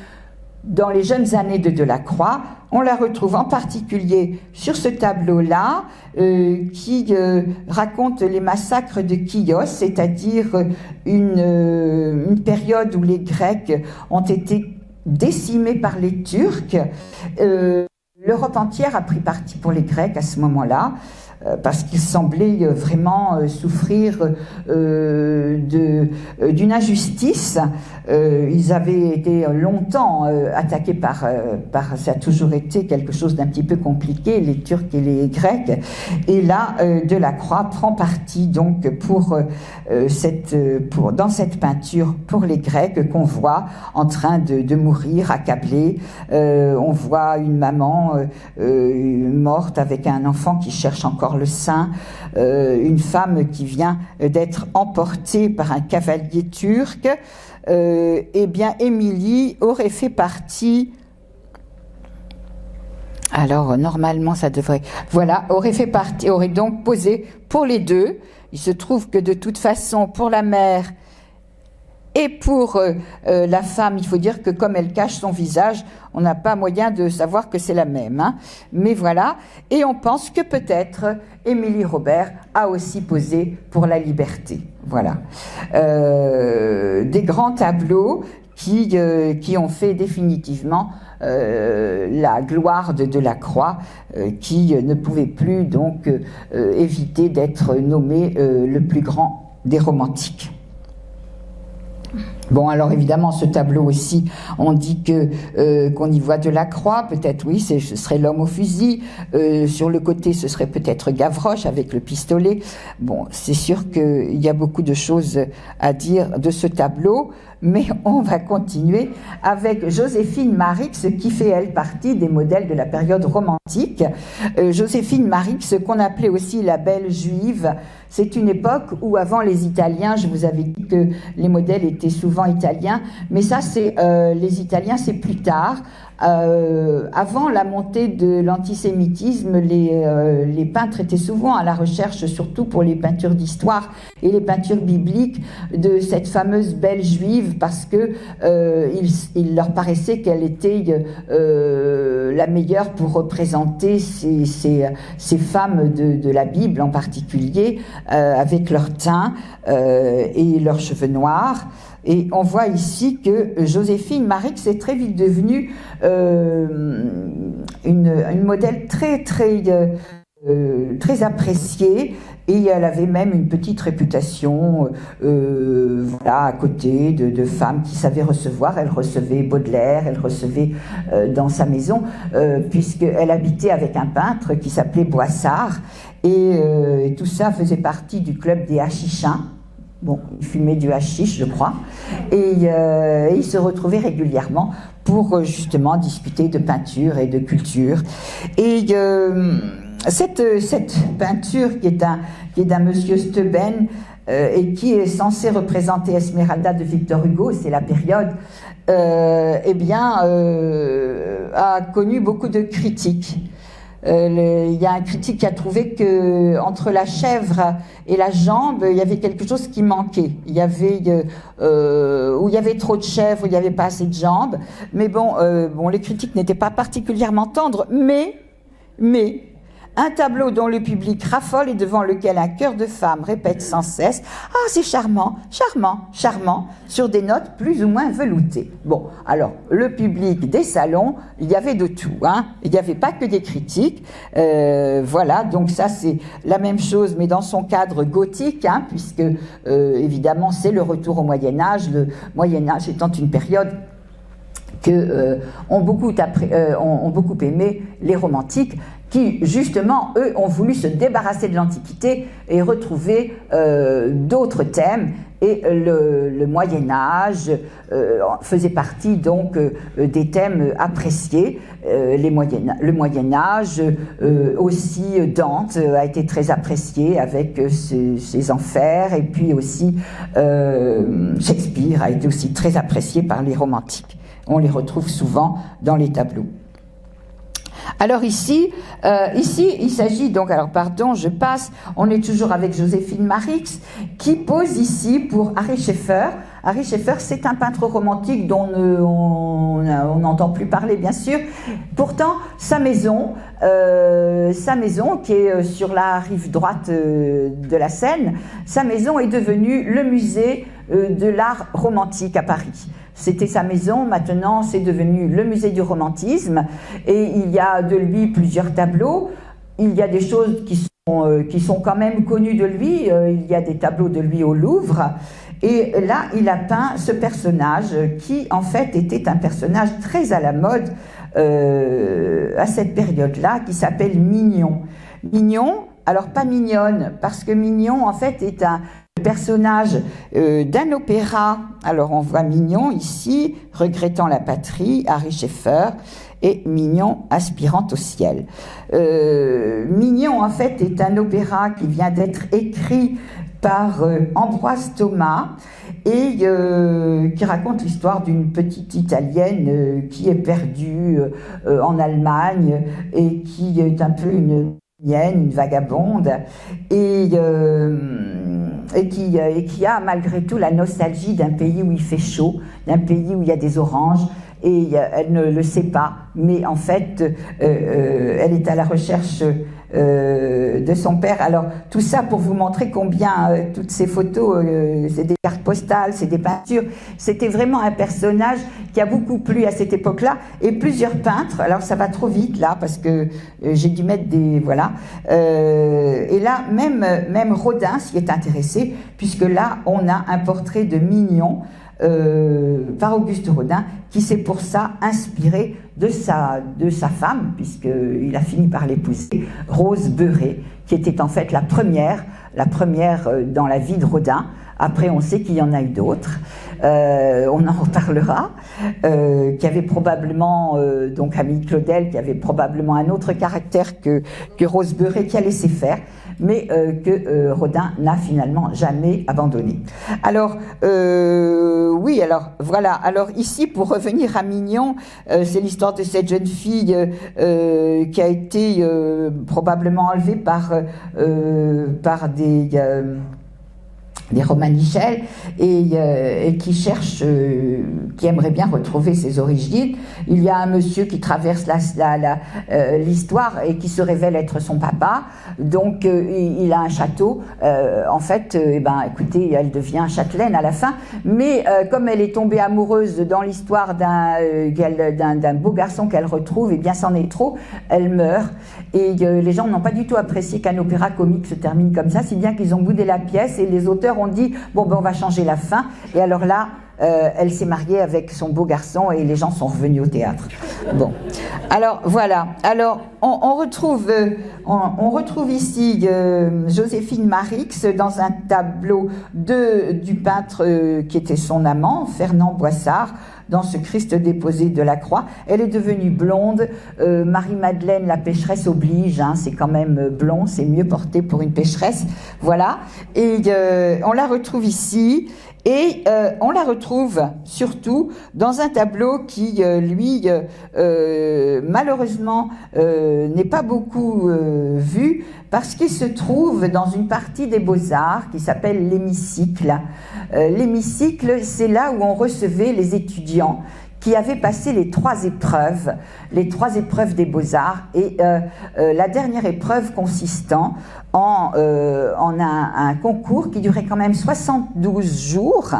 dans les jeunes années de Delacroix. On la retrouve en particulier sur ce tableau-là qui raconte les massacres de Chios, c'est-à-dire une période où les Grecs ont été décimés par les Turcs. L'Europe entière a pris parti pour les Grecs à ce moment-là, parce qu'ils semblaient vraiment souffrir d'une injustice. Ils avaient été longtemps attaqués par ça a toujours été quelque chose d'un petit peu compliqué, les Turcs et les Grecs. Et là, Delacroix prend parti donc dans cette peinture pour les Grecs qu'on voit en train de mourir, accablés. On voit une maman morte avec un enfant qui cherche encore le sein, une femme qui vient d'être emportée par un cavalier turc. Eh bien, Émilie aurait fait partie... Alors, normalement, ça devrait... Voilà, aurait donc posé pour les deux. Il se trouve que de toute façon, pour la mère, Et pour la femme, il faut dire que comme elle cache son visage, on n'a pas moyen de savoir que c'est la même. Hein. Mais voilà, et on pense que peut-être Émilie Robert a aussi posé pour la liberté. Voilà. Des grands tableaux qui ont fait définitivement la gloire de Delacroix, qui ne pouvait plus donc éviter d'être nommé le plus grand des romantiques. Bon, alors évidemment, ce tableau aussi, on dit qu'on y voit Delacroix, peut-être oui, ce serait l'homme au fusil, sur le côté, ce serait peut-être Gavroche avec le pistolet. Bon, c'est sûr qu'il y a beaucoup de choses à dire de ce tableau, mais on va continuer avec Joséphine Marix, qui fait, elle, partie des modèles de la période romantique. Joséphine Marix, qu'on appelait aussi la belle juive, c'est une époque où, avant les Italiens, je vous avais dit que les modèles étaient souvent italiens, mais ça, c'est les Italiens, c'est plus tard. Avant la montée de l'antisémitisme, les peintres étaient souvent à la recherche, surtout pour les peintures d'histoire et les peintures bibliques, de cette fameuse belle juive, parce que il leur paraissait qu'elle était la meilleure pour représenter ces femmes de la Bible en particulier, avec leur teint et leurs cheveux noirs. Et on voit ici que Joséphine Marix est très vite devenue une modèle très appréciée, et elle avait même une petite réputation voilà, à côté de femmes qui savaient recevoir. Elle recevait Baudelaire, elle recevait dans sa maison, puisqu'elle habitait avec un peintre qui s'appelait Boissard, et tout ça faisait partie du club des hachichins. Bon, il fumait du hashish, je crois, et il se retrouvait régulièrement pour justement discuter de peinture et de culture. Et cette peinture qui est d'un monsieur Steuben et qui est censée représenter Esmeralda de Victor Hugo, c'est la période, eh bien, a connu beaucoup de critiques. Il y a un critique qui a trouvé que entre la chèvre et la jambe, il y avait quelque chose qui manquait. Il y avait où il y avait trop de chèvres, où il n'y avait pas assez de jambes. Mais bon, les critiques n'étaient pas particulièrement tendres. Mais un tableau dont le public raffole et devant lequel un chœur de femmes répète sans cesse « Ah, c'est charmant, charmant, charmant » sur des notes plus ou moins veloutées. Bon, alors, le public des salons, il y avait de tout, hein. Il n'y avait pas que des critiques. Voilà, donc ça, c'est la même chose, mais dans son cadre gothique, hein, puisque, évidemment, c'est le retour au Moyen-Âge, le Moyen-Âge étant une période ont beaucoup aimé les romantiques, qui, justement, eux, ont voulu se débarrasser de l'Antiquité et retrouver d'autres thèmes. Et le Moyen-Âge faisait partie, donc, des thèmes appréciés. Le Moyen-Âge, aussi Dante a été très apprécié avec ses enfers, et puis aussi Shakespeare a été aussi très apprécié par les romantiques. On les retrouve souvent dans les tableaux. Alors ici, il s'agit donc, alors pardon, je passe, on est toujours avec Joséphine Marix, qui pose ici pour Ary Scheffer. Ary Scheffer, c'est un peintre romantique dont on n'entend plus parler, bien sûr. Pourtant, sa maison qui est sur la rive droite de la Seine, sa maison est devenue le musée de l'art romantique à Paris. C'était sa maison, maintenant c'est devenu le musée du romantisme, et il y a de lui plusieurs tableaux. Il y a des choses qui sont quand même connues de lui, il y a des tableaux de lui au Louvre, et là il a peint ce personnage qui en fait était un personnage très à la mode à cette période-là, qui s'appelle Mignon. Mignon, alors pas mignonne, parce que Mignon en fait est un personnage d'un opéra. Alors on voit Mignon ici, regrettant la patrie, Ary Scheffer, et Mignon aspirant au ciel. Mignon en fait est un opéra qui vient d'être écrit par Ambroise Thomas, et qui raconte l'histoire d'une petite Italienne qui est perdue en Allemagne et qui est un peu une vagabonde, et et qui a malgré tout la nostalgie d'un pays où il fait chaud, d'un pays où il y a des oranges, et elle ne le sait pas, mais en fait, elle est à la recherche de son père. Alors, tout ça pour vous montrer combien toutes ces photos, c'est des cartes postales, c'est des peintures. C'était vraiment un personnage qui a beaucoup plu à cette époque-là. Et plusieurs peintres, alors ça va trop vite là, parce que j'ai dû mettre des... Voilà. Et là, même Rodin s'y est intéressé, puisque là, on a un portrait de Mignon, par Auguste Rodin, qui s'est pour ça inspiré de sa femme, puisqu'il a fini par l'épouser, Rose Beuret, qui était en fait la première dans la vie de Rodin. Après, on sait qu'il y en a eu d'autres, on en reparlera, qui avait probablement, donc Camille Claudel, qui avait probablement un autre caractère que Rose Beuret, qui a laissé faire, mais que Rodin n'a finalement jamais abandonné. Alors, oui, alors voilà. Alors ici, pour revenir à Mignon, c'est l'histoire de cette jeune fille qui a été probablement enlevée par des romanichels et qui cherche, qui aimerait bien retrouver ses origines. Il y a un monsieur qui traverse l'histoire et qui se révèle être son papa. Donc il a un château. En fait, écoutez, elle devient châtelaine à la fin. Mais comme elle est tombée amoureuse dans l'histoire d'un beau garçon qu'elle retrouve, et bien c'en est trop, elle meurt. Et les gens n'ont pas du tout apprécié qu'un opéra comique se termine comme ça, si bien qu'ils ont boudé la pièce et les auteurs ont dit bon ben on va changer la fin. Et alors là, elle s'est mariée avec son beau garçon et les gens sont revenus au théâtre. Bon, alors voilà. Alors on retrouve ici Joséphine Marix dans un tableau du peintre qui était son amant, Fernand Boissard, dans ce Christ déposé de la croix. Elle est devenue blonde. Marie-Madeleine, la pécheresse, oblige, hein, c'est quand même blond, c'est mieux porté pour une pécheresse. Voilà. Et on la retrouve ici. Et on la retrouve surtout dans un tableau qui, lui, malheureusement, n'est pas beaucoup vu, parce qu'il se trouve dans une partie des Beaux-Arts qui s'appelle l'hémicycle. L'hémicycle, c'est là où on recevait les étudiants qui avaient passé les trois épreuves des Beaux-Arts, et la dernière épreuve consistant en un concours qui durait quand même 72 jours.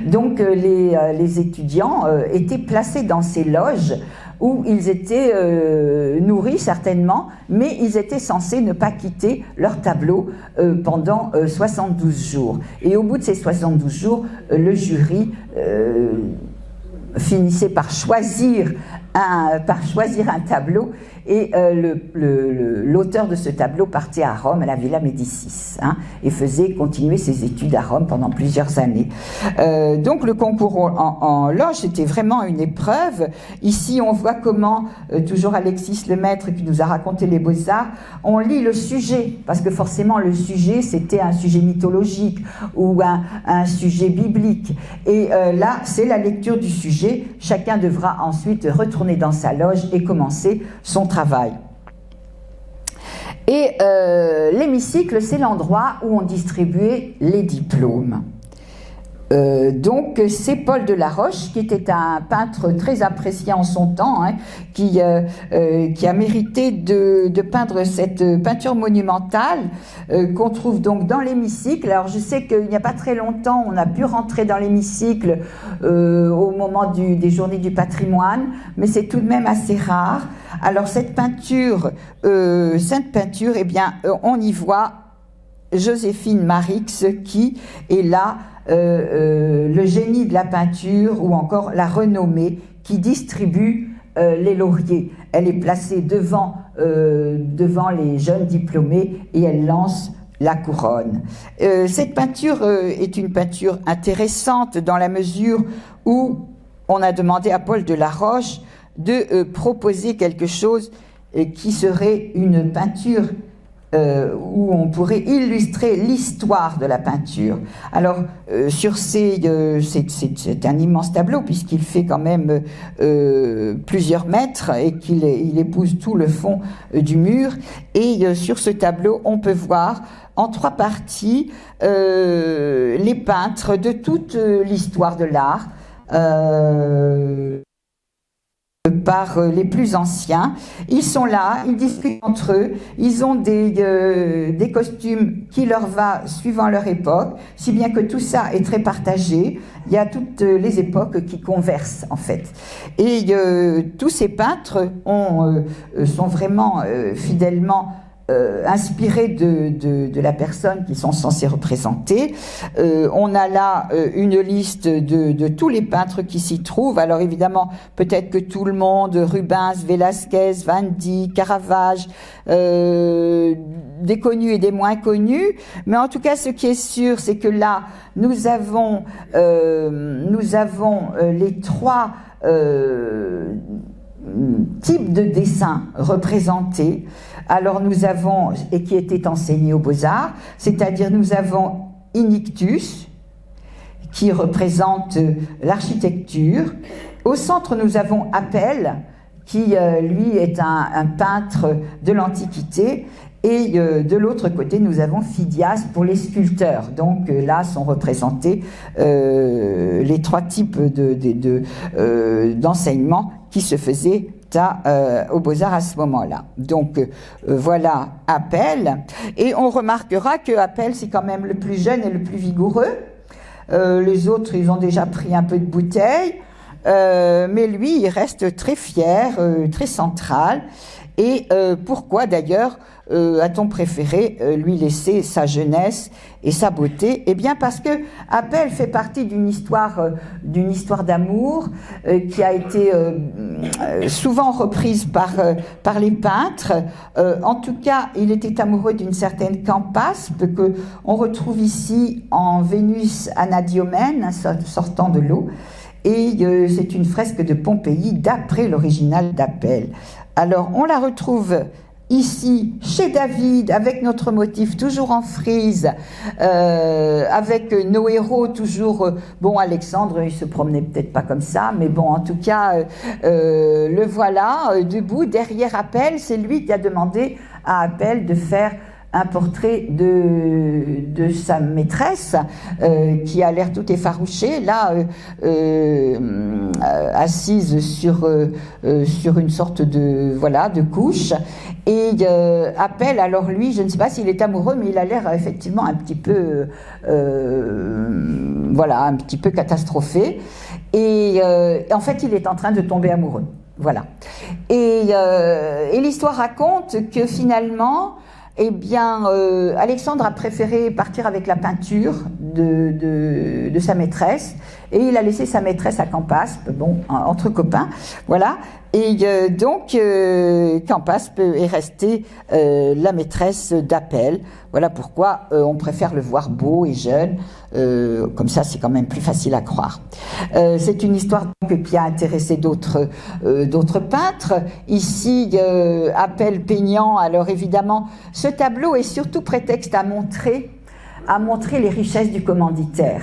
Donc les étudiants étaient placés dans ces loges où ils étaient nourris certainement, mais ils étaient censés ne pas quitter leur tableau pendant 72 jours. Et au bout de ces 72 jours, le jury finissait par choisir un tableau, et l'auteur de ce tableau partait à Rome, à la Villa Médicis, hein, et faisait continuer ses études à Rome pendant plusieurs années. Donc le concours en loge, c'était vraiment une épreuve. Ici, on voit comment, toujours Alexis Lemaître qui nous a raconté les Beaux-Arts, on lit le sujet, parce que forcément le sujet, c'était un sujet mythologique ou un sujet biblique. Et là, c'est la lecture du sujet. Chacun devra ensuite retourner dans sa loge et commencer son travail. Et l'hémicycle, c'est l'endroit où on distribuait les diplômes. Donc c'est Paul Delaroche, qui était un peintre très apprécié en son temps, hein, qui a mérité de peindre cette peinture monumentale qu'on trouve donc dans l'hémicycle. Alors je sais qu'il n'y a pas très longtemps, on a pu rentrer dans l'hémicycle au moment des journées du patrimoine, mais c'est tout de même assez rare. Alors cette peinture, sainte peinture, eh bien on y voit Joséphine Marix qui est là, le génie de la peinture, ou encore la renommée, qui distribue les lauriers. Elle est placée devant les jeunes diplômés et elle lance la couronne. Cette peinture est une peinture intéressante dans la mesure où on a demandé à Paul Delaroche de proposer quelque chose qui serait une peinture où on pourrait illustrer l'histoire de la peinture. Alors, c'est un immense tableau, puisqu'il fait quand même plusieurs mètres et qu'il épouse tout le fond du mur. Et sur ce tableau, on peut voir en 3 parties les peintres de toute l'histoire de l'art, par les plus anciens. Ils sont là, ils discutent entre eux, ils ont des costumes qui leur va suivant leur époque, si bien que tout ça est très partagé. Il y a toutes les époques qui conversent en fait. Et tous ces peintres sont vraiment fidèlement inspirés de la personne qu'ils sont censés représenter. On a là une liste de tous les peintres qui s'y trouvent. Alors évidemment, peut-être que tout le monde, Rubens, Velázquez, Van Dyck, Caravage, des connus et des moins connus, mais en tout cas ce qui est sûr, c'est que là nous avons les 3 types de dessins représentés. Alors nous avons, et qui étaient enseignés aux Beaux-Arts, c'est-à-dire nous avons Inictus, qui représente l'architecture. Au centre, nous avons Apelle, qui lui est un peintre de l'Antiquité. Et de l'autre côté, nous avons Phidias pour les sculpteurs. Donc là sont représentés les 3 types d'enseignement qui se faisaient aux Beaux-Arts à ce moment-là. Donc voilà Apelle. Et on remarquera que Apelle, c'est quand même le plus jeune et le plus vigoureux. Les autres, ils ont déjà pris un peu de bouteille. Mais lui, il reste très fier, très central. Et pourquoi d'ailleurs a-t-on préféré lui laisser sa jeunesse et sa beauté? Eh bien parce que Apelle fait partie d'une histoire d'amour qui a été souvent reprise par les peintres. En tout cas, il était amoureux d'une certaine Campaspe que on retrouve ici en Vénus Anadyomène, sortant de l'eau. Et c'est une fresque de Pompéi d'après l'original d'Apelle. Alors, on la retrouve ici, chez David, avec notre motif toujours en frise, avec nos héros toujours... bon, Alexandre, il se promenait peut-être pas comme ça, mais bon, en tout cas, le voilà, debout, derrière Apelle. C'est lui qui a demandé à Apelle de faire un portrait de sa maîtresse qui a l'air tout effarouchée, là, assise sur une sorte de couche. Et Apelle, alors lui, je ne sais pas s'il est amoureux, mais il a l'air effectivement un petit peu un petit peu catastrophé. Et en fait, il est en train de tomber amoureux. Voilà. Et l'histoire raconte que finalement, eh bien, Alexandre a préféré partir avec la peinture de sa maîtresse, et il a laissé sa maîtresse à Campaspe, bon, entre copains, voilà. Et donc, Campaspe est restée la maîtresse d'Apelle. Voilà pourquoi on préfère le voir beau et jeune. Comme ça, c'est quand même plus facile à croire. C'est une histoire donc, qui a intéressé d'autres peintres. Ici, Apelle peignant. Alors évidemment, ce tableau est surtout prétexte à montrer les richesses du commanditaire.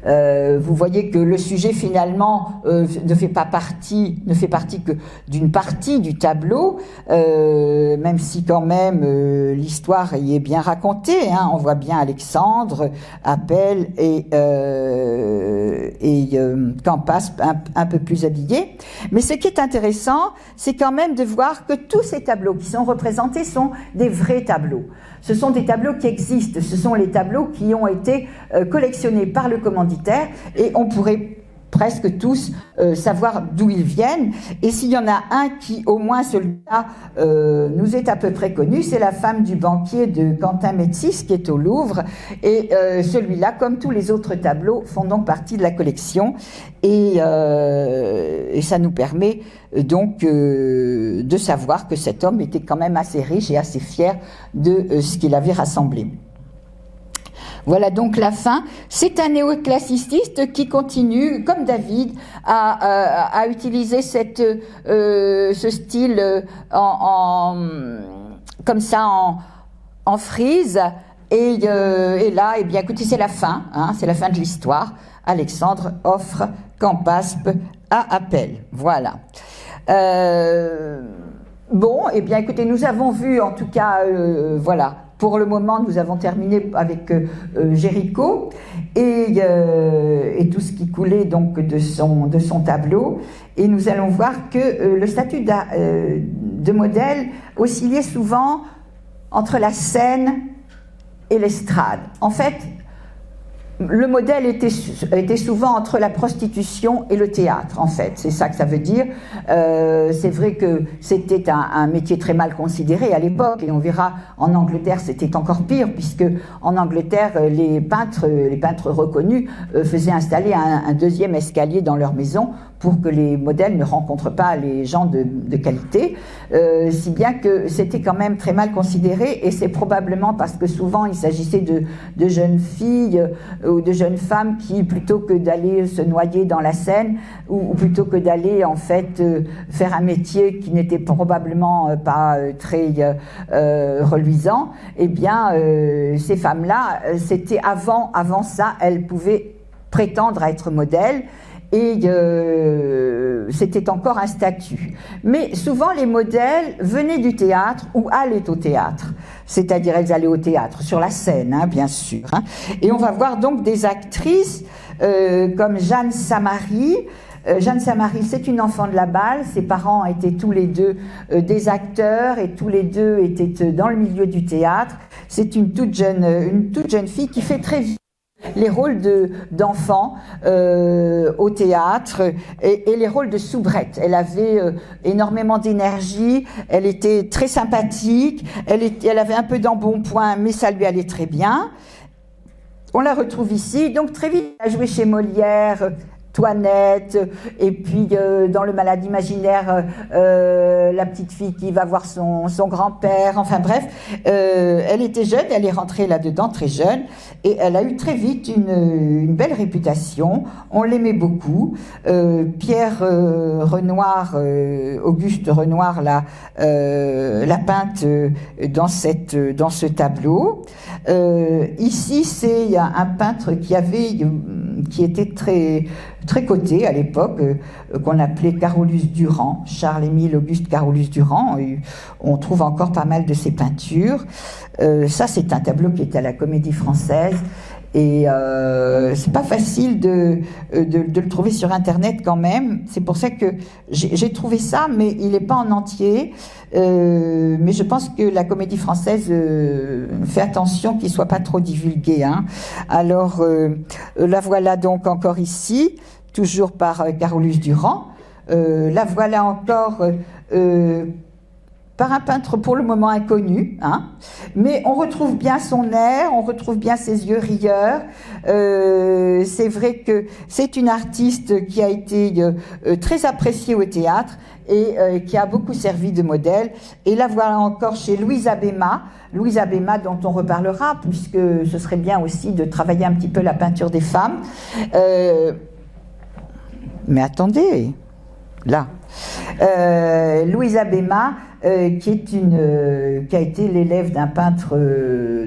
Vous voyez que le sujet finalement ne fait partie que d'une partie du tableau, même si quand même l'histoire y est bien racontée. Hein. On voit bien Alexandre, Apelle et Campaspe un peu plus habillés. Mais ce qui est intéressant, c'est quand même de voir que tous ces tableaux qui sont représentés sont des vrais tableaux. Ce sont des tableaux qui existent, ce sont les tableaux qui ont été collectionnés par le commanditaire, et on pourrait presque tous savoir d'où ils viennent. Et s'il y en a un qui, au moins celui-là, nous est à peu près connu, c'est la femme du banquier de Quentin Métis qui est au Louvre. Et celui-là, comme tous les autres tableaux, font donc partie de la collection. Et ça nous permet donc de savoir que cet homme était quand même assez riche et assez fier de ce qu'il avait rassemblé. Voilà donc la fin. C'est un néoclassiciste qui continue, comme David, à utiliser ce style comme ça en frise. Et là, eh bien, écoutez, c'est la fin. Hein, c'est la fin de l'histoire. Alexandre offre Campaspe à Apelle. Voilà. Bon, eh bien, écoutez, nous avons vu, en tout cas, voilà, pour le moment, nous avons terminé avec Géricault et tout ce qui coulait donc de son tableau. Et nous allons voir que le statut de modèle oscillait souvent entre la scène et l'estrade. En fait, le modèle était souvent entre la prostitution et le théâtre, en fait. C'est ça que ça veut dire. C'est vrai que c'était un métier très mal considéré à l'époque, et on verra en Angleterre c'était encore pire, puisque en Angleterre les peintres reconnus faisaient installer un deuxième escalier dans leur maison pour que les modèles ne rencontrent pas les gens de qualité, si bien que c'était quand même très mal considéré, et c'est probablement parce que souvent il s'agissait de jeunes filles ou de jeunes femmes qui, plutôt que d'aller se noyer dans la Seine, ou plutôt que d'aller en fait faire un métier qui n'était probablement pas très reluisant, eh bien ces femmes-là, c'était avant ça, elles pouvaient prétendre à être modèles, et c'était encore un statut. Mais souvent les modèles venaient du théâtre ou allaient au théâtre, c'est-à-dire elles allaient au théâtre, sur la scène, hein, bien sûr. Hein. Et on va voir donc des actrices comme Jeanne Samary. Jeanne Samary, c'est une enfant de la Balle, ses parents étaient tous les deux des acteurs et tous les deux étaient dans le milieu du théâtre. C'est une toute jeune fille qui fait très vite les rôles d'enfants au théâtre et les rôles de soubrette. Elle avait énormément d'énergie, elle était très sympathique, elle avait un peu d'embonpoint, mais ça lui allait très bien. On la retrouve ici, donc très vite elle a joué chez Molière, Toinette, et puis dans Le Malade imaginaire, la petite fille qui va voir son grand-père, enfin bref, elle était jeune, elle est rentrée là-dedans très jeune, et elle a eu très vite une belle réputation, on l'aimait beaucoup. Pierre Renoir, Auguste Renoir l'a peinte dans ce tableau. Ici, c'est un peintre qui était très coté à l'époque, qu'on appelait Carolus Durand, Charles-Émile Auguste Carolus Durand. On trouve encore pas mal de ses peintures. Ça, c'est un tableau qui est à la Comédie Française. Et c'est pas facile de le trouver sur Internet quand même. C'est pour ça que j'ai trouvé ça, mais il n'est pas en entier. Mais je pense que la Comédie Française fait attention qu'il soit pas trop divulgué. Hein. Alors, la voilà donc encore ici, toujours par Carolus Durand. La voilà encore par un peintre pour le moment inconnu, hein, mais on retrouve bien son air, on retrouve bien ses yeux rieurs. C'est vrai que c'est une artiste qui a été très appréciée au théâtre et qui a beaucoup servi de modèle. Et la voilà encore chez Louise Abéma, dont on reparlera, puisque ce serait bien aussi de travailler un petit peu la peinture des femmes. Mais attendez, là. Louise Abéma, qui a été l'élève d'un peintre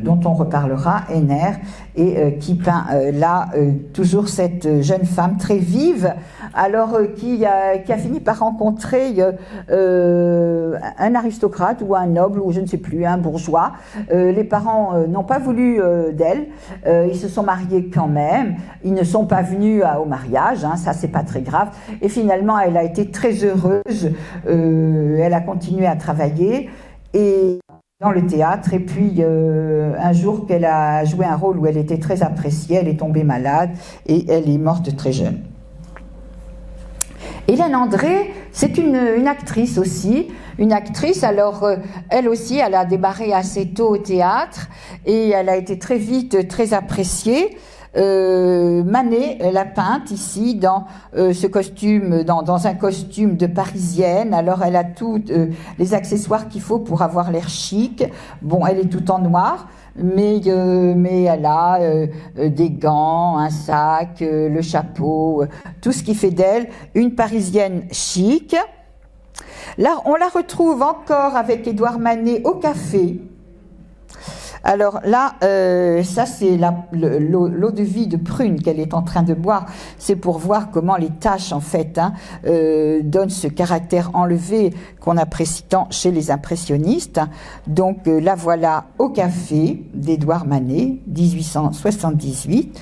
dont on reparlera, Henner, et qui peint là toujours cette jeune femme très vive, alors qui a fini par rencontrer un aristocrate ou un noble ou je ne sais plus, un bourgeois. Les parents n'ont pas voulu d'elle, ils se sont mariés quand même, ils ne sont pas venus au mariage, hein, ça c'est pas très grave, et finalement elle a été très heureuse, elle a continué à travailler et dans le théâtre, et puis un jour qu'elle a joué un rôle où elle était très appréciée, elle est tombée malade et elle est morte très jeune. Hélène André, c'est une actrice aussi, alors elle aussi, elle a démarré assez tôt au théâtre et elle a été très vite très appréciée. Manet l'a peinte ici dans ce costume, dans un costume de Parisienne. Alors elle a tous les accessoires qu'il faut pour avoir l'air chic. Bon, elle est tout en noir, mais elle a des gants, un sac, le chapeau, tout ce qui fait d'elle une Parisienne chic. Là, on la retrouve encore avec Édouard Manet au café. Alors là, ça c'est l'eau de vie de prune qu'elle est en train de boire. C'est pour voir comment les taches, en fait, donnent ce caractère enlevé qu'on apprécie tant chez les impressionnistes. Donc la voilà au café d'Édouard Manet, 1878.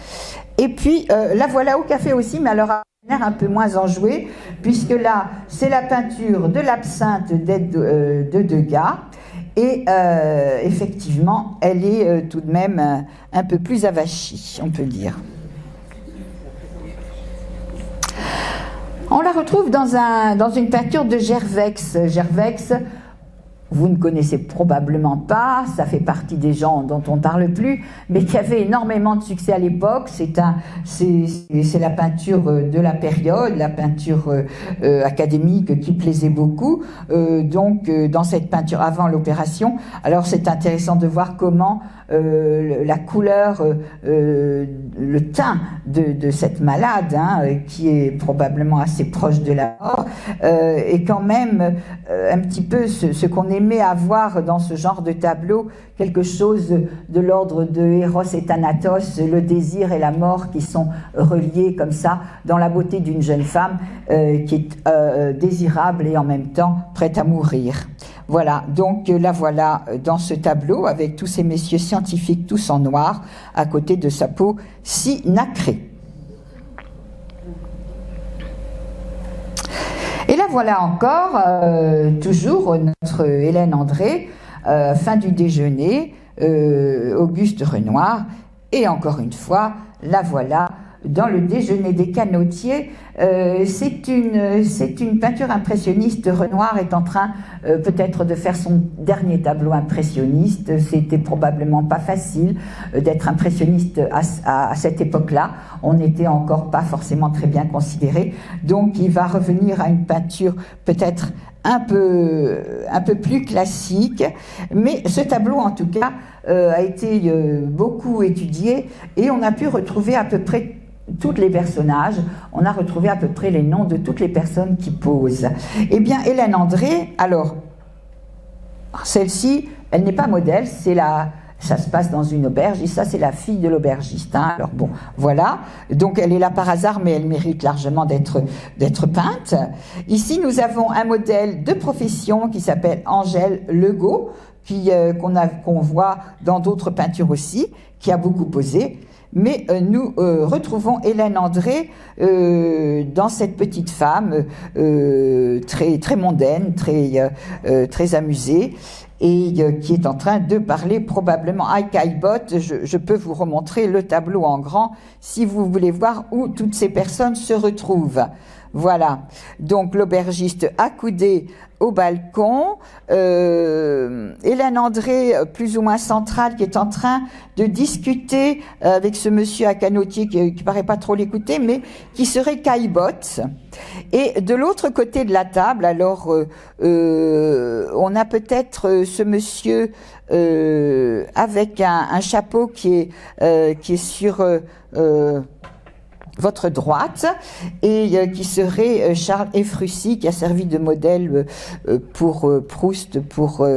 Et puis la voilà au café aussi, mais alors un peu moins enjouée, puisque là, c'est la peinture de l'absinthe de Degas. Et effectivement, elle est tout de même un peu plus avachie, on peut dire. On la retrouve dans une peinture de Gervex. Gervex, vous ne connaissez probablement pas, ça fait partie des gens dont on ne parle plus, mais qui avait énormément de succès à l'époque. C'est la peinture de la période, la peinture académique qui plaisait beaucoup. Donc, dans cette peinture avant l'opération, alors c'est intéressant de voir comment la couleur, le teint de cette malade, qui est probablement assez proche de la mort, est quand même un petit peu ce qu'on aimait avoir dans ce genre de tableau, quelque chose de l'ordre de Eros et Thanatos, le désir et la mort qui sont reliés comme ça dans la beauté d'une jeune femme qui est désirable et en même temps prête à mourir. Voilà, donc la voilà dans ce tableau avec tous ces messieurs scientifiques tous en noir à côté de sa peau si nacrée. Et là voilà encore, toujours notre Hélène André, fin du déjeuner, Auguste Renoir, et encore une fois, la voilà dans le déjeuner des canotiers. C'est une peinture impressionniste. Renoir est en train peut-être de faire son dernier tableau impressionniste. C'était probablement pas facile d'être impressionniste à cette époque-là. On n'était encore pas forcément très bien considéré. Donc il va revenir à une peinture peut-être un peu plus classique, mais ce tableau en tout cas a été beaucoup étudié et on a pu retrouver à peu près tous les personnages, on a retrouvé à peu près les noms de toutes les personnes qui posent. Eh bien, Hélène André, alors, celle-ci, elle n'est pas modèle, ça se passe dans une auberge, et ça, c'est la fille de l'aubergiste. Alors bon, voilà. Donc, elle est là par hasard, mais elle mérite largement d'être peinte. Ici, nous avons un modèle de profession qui s'appelle Angèle Legault, qu'on voit dans d'autres peintures aussi, qui a beaucoup posé. Mais nous retrouvons Hélène André dans cette petite femme très mondaine, très amusée, et qui est en train de parler probablement à Caillebotte. Je peux vous remontrer le tableau en grand si vous voulez voir où toutes ces personnes se retrouvent. Voilà, donc l'aubergiste accoudé au balcon, Hélène André, plus ou moins centrale, qui est en train de discuter avec ce monsieur à canotier qui paraît pas trop l'écouter, mais qui serait Caillebotte. Et de l'autre côté de la table, alors on a peut-être ce monsieur avec un chapeau qui est sur votre droite, et qui serait Charles Ephrussi, qui a servi de modèle pour Proust, pour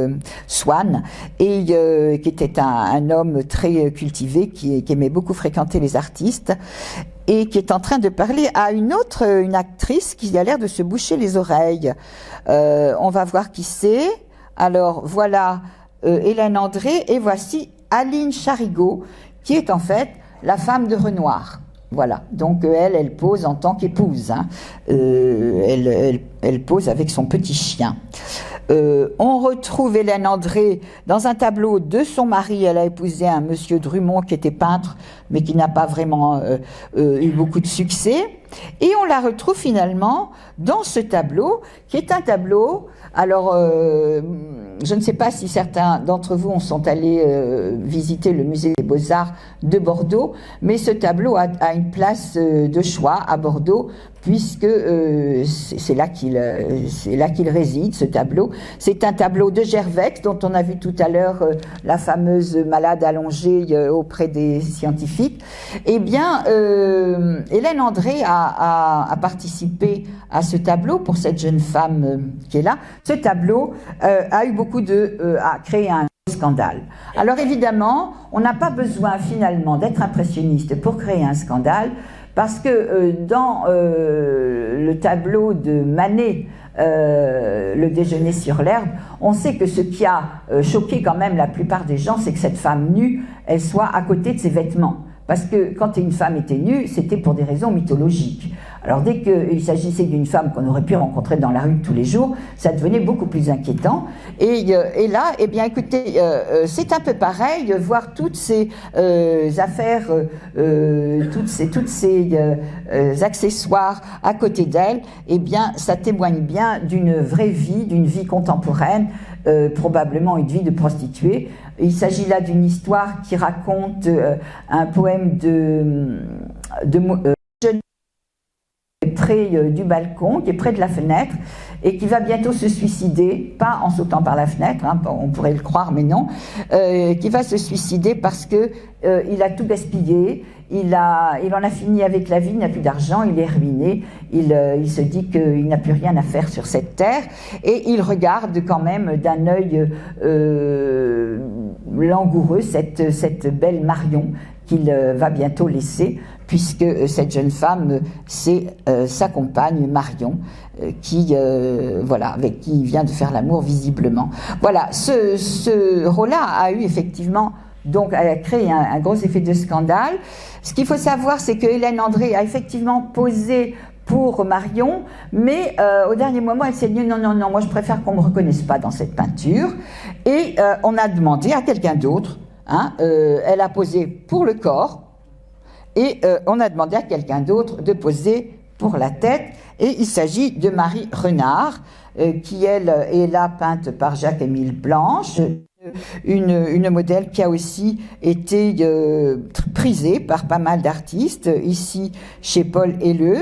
Swann, et qui était un homme très cultivé, qui aimait beaucoup fréquenter les artistes, et qui est en train de parler à une actrice qui a l'air de se boucher les oreilles. On va voir qui c'est. Alors voilà Hélène André, et voici Aline Charigot, qui est en fait la femme de Renoir. Voilà, donc elle pose en tant qu'épouse, elle pose avec son petit chien. On retrouve Hélène André dans un tableau de son mari. Elle a épousé un monsieur Drummond qui était peintre, mais qui n'a pas vraiment eu beaucoup de succès. Et on la retrouve finalement dans ce tableau, qui est un tableau, alors je ne sais pas si certains d'entre vous sont allés visiter le musée des Beaux-Arts de Bordeaux, mais ce tableau a une place de choix à Bordeaux, puisque c'est là qu'il réside, ce tableau. C'est un tableau de Gervex, dont on a vu tout à l'heure la fameuse malade allongée auprès des scientifiques. Eh bien, Hélène André a participé à ce tableau pour cette jeune femme qui est là. Ce tableau a eu a créé un scandale. Alors évidemment, on n'a pas besoin finalement d'être impressionniste pour créer un scandale, parce que dans le tableau de Manet, Le déjeuner sur l'herbe, on sait que ce qui a choqué quand même la plupart des gens, c'est que cette femme nue, elle soit à côté de ses vêtements. Parce que quand une femme était nue, c'était pour des raisons mythologiques. Alors dès qu'il s'agissait d'une femme qu'on aurait pu rencontrer dans la rue tous les jours, ça devenait beaucoup plus inquiétant. Et là, eh bien écoutez, c'est un peu pareil, voir toutes ces affaires, toutes ces accessoires à côté d'elle, eh bien ça témoigne bien d'une vraie vie, d'une vie contemporaine, probablement une vie de prostituée. Il s'agit là d'une histoire qui raconte un poème de jeune près du balcon, qui est près de la fenêtre, et qui va bientôt se suicider, pas en sautant par la fenêtre, hein, on pourrait le croire, mais non, qui va se suicider parce que il a tout gaspillé, il en a fini avec la vie, il n'a plus d'argent, il est ruiné, il se dit qu'il n'a plus rien à faire sur cette terre, et il regarde quand même d'un œil langoureux cette belle Marion qu'il va bientôt laisser, puisque cette jeune femme, c'est sa compagne Marion, voilà, avec qui il vient de faire l'amour visiblement. Voilà, ce rôle-là a eu effectivement, donc a créé un gros effet de scandale. Ce qu'il faut savoir, c'est que Hélène André a effectivement posé pour Marion, mais au dernier moment, elle s'est dit non, moi je préfère qu'on ne me reconnaisse pas dans cette peinture, et on a demandé à quelqu'un d'autre. Elle a posé pour le corps, et on a demandé à quelqu'un d'autre de poser pour la tête, et il s'agit de Marie Renard, qui elle est là peinte par Jacques-Émile Blanche, une modèle qui a aussi été prisée par pas mal d'artistes, ici chez Paul Helleu,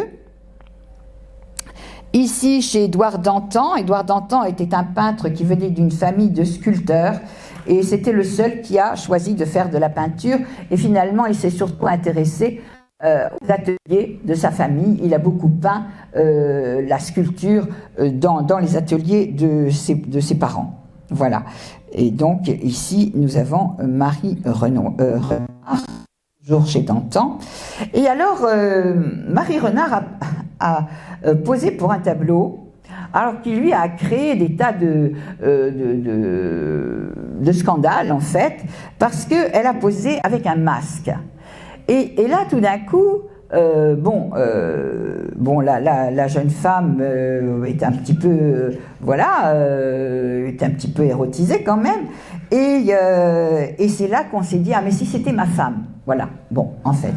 ici chez Édouard Dantan. Édouard Dantan était un peintre qui venait d'une famille de sculpteurs, et c'était le seul qui a choisi de faire de la peinture, et finalement il s'est surtout intéressé aux ateliers de sa famille. Il a beaucoup peint la sculpture dans les ateliers de ses parents. Voilà. Et donc ici nous avons Marie Renard, toujours chez Dantan. Et alors Marie Renard a posé pour un tableau, alors qui lui a créé des tas de scandales en fait, parce qu'elle a posé avec un masque. Et là tout d'un coup, la jeune femme est un petit peu, est un petit peu érotisée quand même, et c'est là qu'on s'est dit, ah mais si c'était ma femme, voilà, bon, en fait,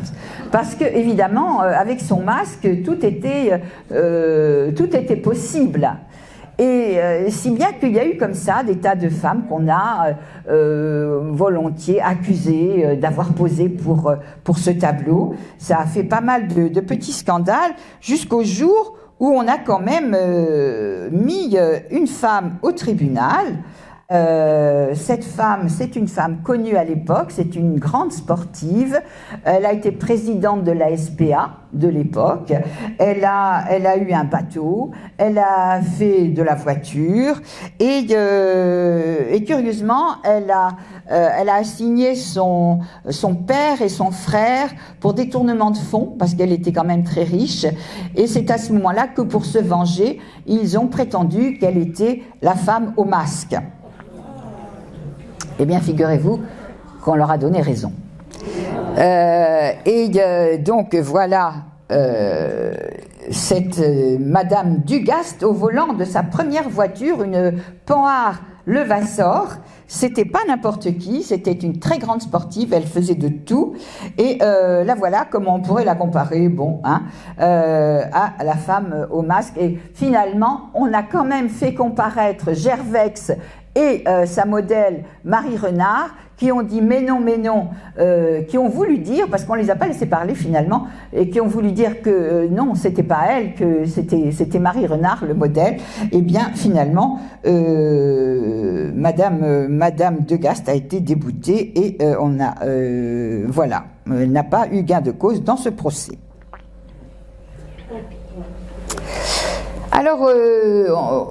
parce que évidemment, avec son masque, tout était possible. Et si bien qu'il y a eu comme ça des tas de femmes qu'on a volontiers accusées d'avoir posé pour ce tableau. Ça a fait pas mal de petits scandales jusqu'au jour où on a quand même mis une femme au tribunal. Cette femme, c'est une femme connue à l'époque, c'est une grande sportive, elle a été présidente de la SPA de l'époque, elle a eu un bateau, elle a fait de la voiture, et curieusement, elle a assigné son père et son frère pour détournement de fonds, parce qu'elle était quand même très riche, et c'est à ce moment-là que pour se venger, ils ont prétendu qu'elle était la femme au masque. Eh bien, figurez-vous qu'on leur a donné raison. Donc, voilà cette Madame Dugast au volant de sa première voiture, une Panhard Levasseur. C'était pas n'importe qui, c'était une très grande sportive, elle faisait de tout. Et là, voilà comment on pourrait la comparer, à la femme au masque. Et finalement, on a quand même fait comparaître Gervex et sa modèle Marie Renard, qui ont dit mais non, qui ont voulu dire, parce qu'on ne les a pas laissés parler finalement, et qui ont voulu dire que non, c'était pas elle, que c'était Marie Renard le modèle. Et bien finalement, Madame Dugast a été déboutée, et elle n'a pas eu gain de cause dans ce procès. Alors,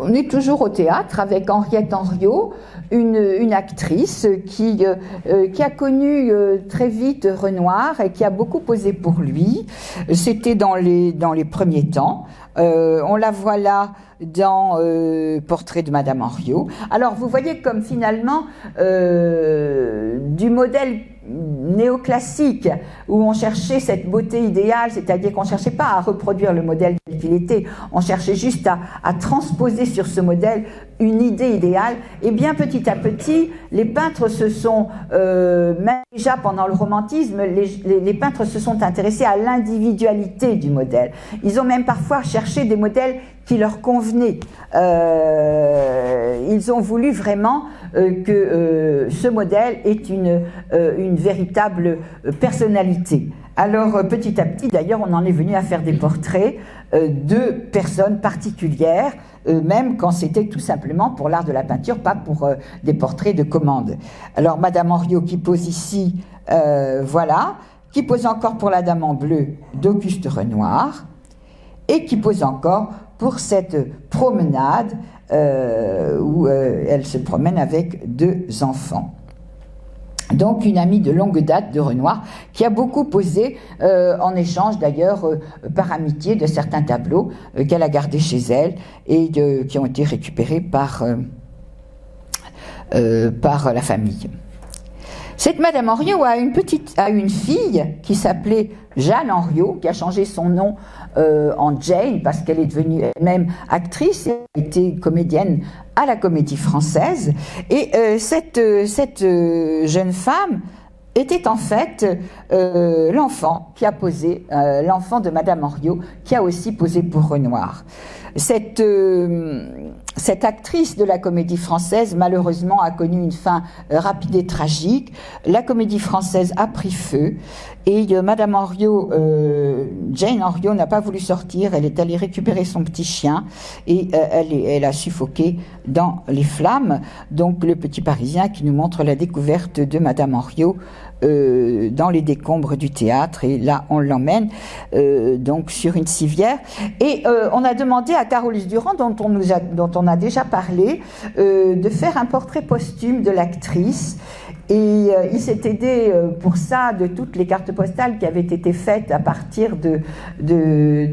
on est toujours au théâtre avec Henriette Henriot, une actrice qui a connu très vite Renoir et qui a beaucoup posé pour lui. C'était dans les premiers temps. On la voit là dans Portrait de Madame Henriot. Alors vous voyez comme finalement du modèle néoclassique où on cherchait cette beauté idéale, c'est-à-dire qu'on ne cherchait pas à reproduire le modèle tel qu'il était, on cherchait juste à transposer sur ce modèle une idée idéale. Et bien petit à petit, les peintres se sont, même déjà pendant le romantisme, les peintres se sont intéressés à l'individualité du modèle. Ils ont même parfois cherché des modèles qui leur convenaient. Ils ont voulu vraiment que ce modèle ait une véritable personnalité. Alors petit à petit, d'ailleurs, on en est venu à faire des portraits de personnes particulières, même quand c'était tout simplement pour l'art de la peinture, pas pour des portraits de commande. Alors Madame Henriot qui pose ici, voilà, qui pose encore pour la Dame en bleu d'Auguste Renoir, et qui pose encore pour cette promenade où elle se promène avec 2 enfants. Donc une amie de longue date de Renoir qui a beaucoup posé en échange d'ailleurs par amitié de certains tableaux qu'elle a gardés chez elle et qui ont été récupérés par la famille. Cette Madame Henriot a une fille qui s'appelait Jeanne Henriot, qui a changé son nom en Jane parce qu'elle est devenue elle-même actrice et a été comédienne à la Comédie Française. Et cette jeune femme était en fait l'enfant qui a posé, l'enfant de Madame Henriot, qui a aussi posé pour Renoir. Cette actrice de la Comédie Française, malheureusement, a connu une fin rapide et tragique. La Comédie Française a pris feu et Madame Henriot, Jane Henriot, n'a pas voulu sortir. Elle est allée récupérer son petit chien et elle a suffoqué dans les flammes. Donc le Petit Parisien qui nous montre la découverte de Madame Henriot dans les décombres du théâtre, et là on l'emmène donc sur une civière, et on a demandé à Carolus Durand, dont on a déjà parlé, de faire un portrait posthume de l'actrice, et il s'est aidé pour ça de toutes les cartes postales qui avaient été faites à partir de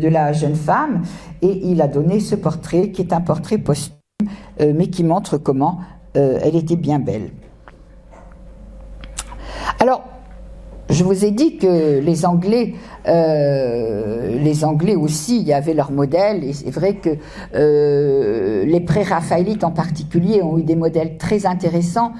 la jeune femme, et il a donné ce portrait qui est un portrait posthume mais qui montre comment elle était bien belle. Alors, je vous ai dit que les Anglais aussi, il y avait leur modèle, et c'est vrai que les pré-raphaélites en particulier ont eu des modèles très intéressants,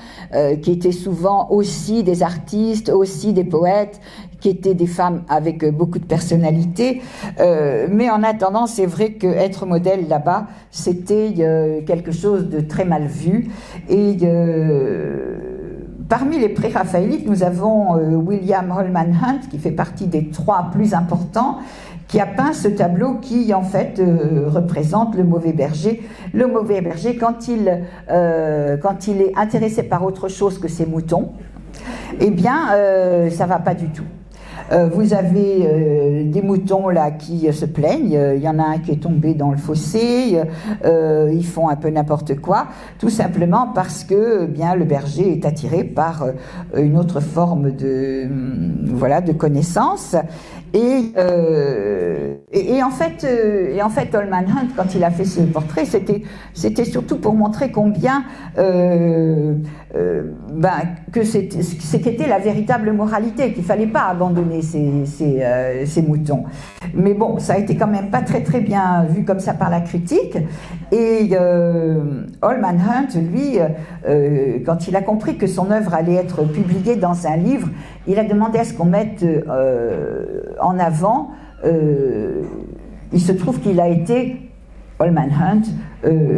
qui étaient souvent aussi des artistes, aussi des poètes, qui étaient des femmes avec beaucoup de personnalité, mais en attendant, c'est vrai qu'être modèle là-bas, c'était quelque chose de très mal vu, et parmi les pré-raphaélites, nous avons William Holman Hunt, qui fait partie des 3 plus importants, qui a peint ce tableau qui, en fait, représente le mauvais berger. Le mauvais berger, quand il est intéressé par autre chose que ses moutons, eh bien, ça va pas du tout. Vous avez des moutons là qui se plaignent, il y en a un qui est tombé dans le fossé, ils font un peu n'importe quoi, tout simplement parce que bien le berger est attiré par une autre forme de connaissance. Et en fait, Holman Hunt, quand il a fait ce portrait, c'était surtout pour montrer combien que c'était la véritable moralité, qu'il fallait pas abandonner ces moutons. Mais bon, ça a été quand même pas très très bien vu comme ça par la critique. Et Holman Hunt, lui, quand il a compris que son œuvre allait être publiée dans un livre, il a demandé à ce qu'on mette en avant. Il se trouve qu'il a été, Holman Hunt,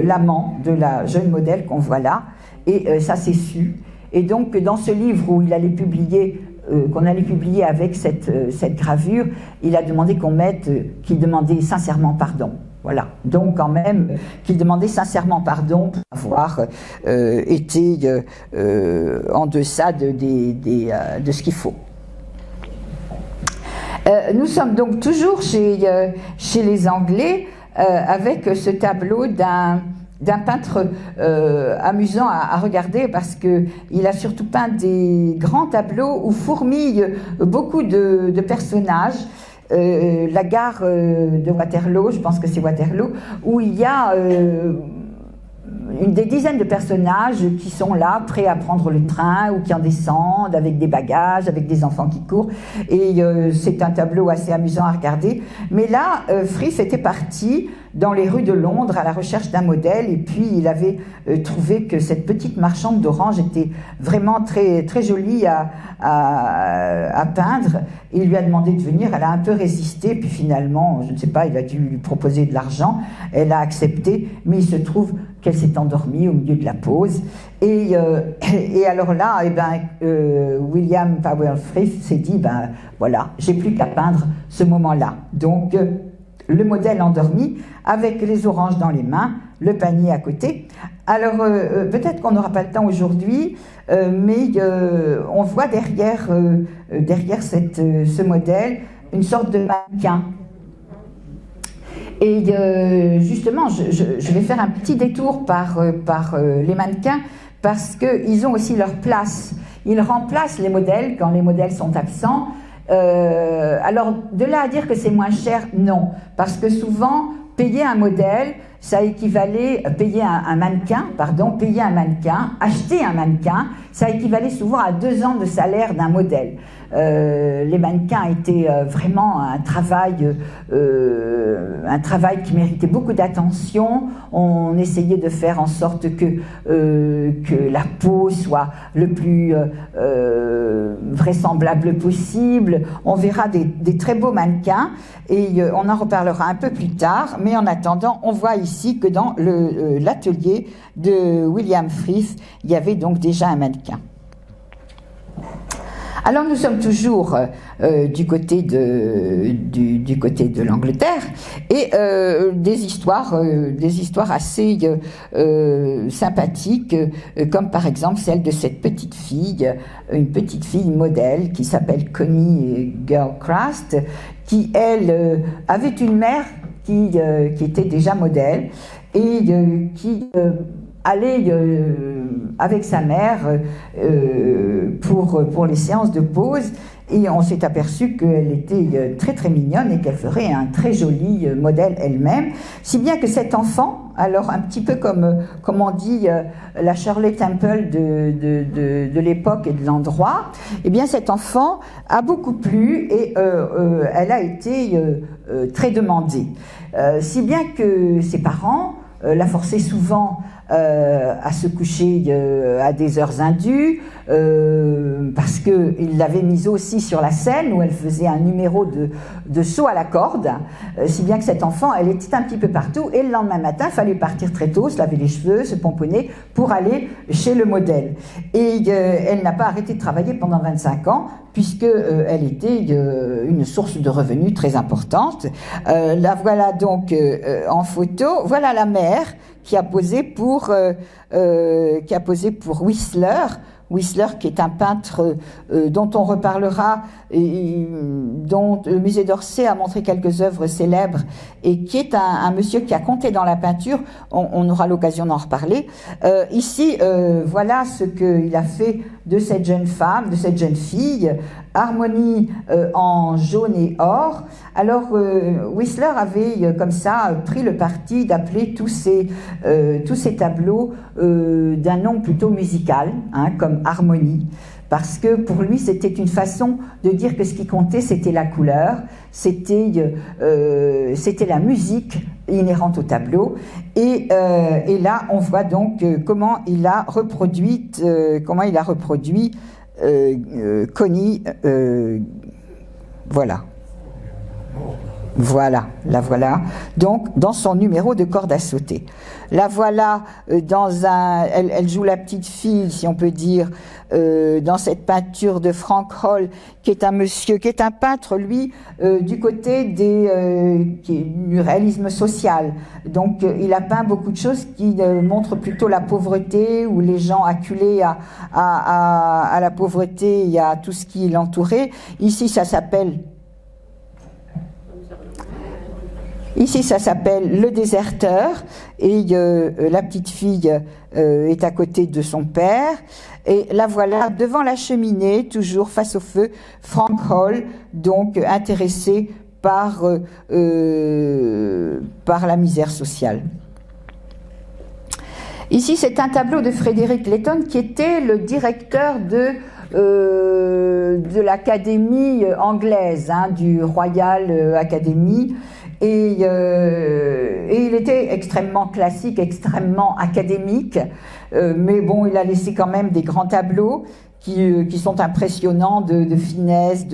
l'amant de la jeune modèle qu'on voit là, et ça s'est su. Et donc dans ce livre où il allait publier, qu'on allait publier avec cette gravure, il a demandé qu'il demandait sincèrement pardon. Voilà, donc quand même qu'il demandait sincèrement pardon pour avoir été en deçà de ce qu'il faut. Nous sommes donc toujours chez les Anglais avec ce tableau d'un d'un peintre amusant à regarder, parce qu'il a surtout peint des grands tableaux où fourmillent beaucoup de personnages. La gare de Waterloo, je pense que c'est Waterloo, où il y a des dizaines de personnages qui sont là, prêts à prendre le train ou qui en descendent avec des bagages, avec des enfants qui courent. Et c'est un tableau assez amusant à regarder. Mais là, Frith était parti dans les rues de Londres à la recherche d'un modèle, et puis il avait trouvé que cette petite marchande d'oranges était vraiment très, très jolie à peindre, et il lui a demandé de venir. Elle a un peu résisté, puis finalement, je ne sais pas, il a dû lui proposer de l'argent, elle a accepté, mais il se trouve qu'elle s'est endormie au milieu de la pause, et alors là, William Powell Frith s'est dit, voilà, j'ai plus qu'à peindre ce moment-là. Donc, le modèle endormi, avec les oranges dans les mains, le panier à côté. Alors, peut-être qu'on n'aura pas le temps aujourd'hui, mais on voit derrière ce modèle une sorte de mannequin. Et justement, je vais faire un petit détour par les mannequins, parce qu'ils ont aussi leur place. Ils remplacent les modèles quand les modèles sont absents. Alors, de là à dire que c'est moins cher, non. Parce que souvent, payer un modèle, ça équivalait, payer un mannequin, acheter un mannequin, ça équivalait souvent à 2 ans de salaire d'un modèle. Les mannequins étaient vraiment un travail qui méritait beaucoup d'attention. On essayait de faire en sorte que la peau soit le plus vraisemblable possible. On verra des très beaux mannequins, et on en reparlera un peu plus tard, mais en attendant, on voit ici que dans l'atelier de William Frith, il y avait donc déjà un mannequin. Alors nous sommes toujours du côté de l'Angleterre, et des histoires assez sympathiques, comme par exemple celle de cette petite fille, une petite fille modèle qui s'appelle Connie Gilchrist, qui elle avait une mère qui était déjà modèle, et qui allait avec sa mère pour les séances de pose, et on s'est aperçu qu'elle était très très mignonne et qu'elle ferait un très joli modèle elle-même, si bien que cet enfant, alors un petit peu comme on dit la Shirley Temple de l'époque et de l'endroit, eh bien cet enfant a beaucoup plu, et elle a été très demandée, si bien que ses parents la forçaient souvent à se coucher à des heures indues, parce qu'il l'avait mise aussi sur la scène où elle faisait un numéro de saut à la corde, si bien que cet enfant, elle était un petit peu partout, et le lendemain matin, il fallait partir très tôt, se laver les cheveux, se pomponner pour aller chez le modèle. Et elle n'a pas arrêté de travailler pendant 25 ans, puisque elle était une source de revenus très importante. La voilà donc en photo. Voilà la mère qui a posé pour Whistler. Whistler, qui est un peintre dont on reparlera, et dont le musée d'Orsay a montré quelques œuvres célèbres, et qui est un monsieur qui a compté dans la peinture. On aura l'occasion d'en reparler. Ici, voilà ce qu'il a fait de cette jeune femme, de cette jeune fille, harmonie en jaune et or. Alors, Whistler avait comme ça pris le parti d'appeler tous ces tableaux d'un nom plutôt musical, comme harmonie, parce que pour lui c'était une façon de dire que ce qui comptait c'était la couleur, c'était la musique inhérente au tableau, et là on voit donc comment il a reproduit Connie, voilà. Voilà, la voilà, donc dans son numéro de corde à sauter. La voilà elle joue la petite fille, si on peut dire, dans cette peinture de Frank Hall, qui est un monsieur, qui est un peintre, lui, du côté du réalisme social. Donc il a peint beaucoup de choses qui montrent plutôt la pauvreté, ou les gens acculés à la pauvreté et à tout ce qui l'entourait. Ici, ça s'appelle Ici, ça s'appelle Le Déserteur, et la petite fille est à côté de son père. Et la voilà devant la cheminée, toujours face au feu, Frank Hall, donc intéressé par la misère sociale. Ici, c'est un tableau de Frederick Leighton, qui était le directeur de l'Académie anglaise, hein, du Royal Academy. Et il était extrêmement classique, extrêmement académique, mais bon, il a laissé quand même des grands tableaux qui sont impressionnants de finesse,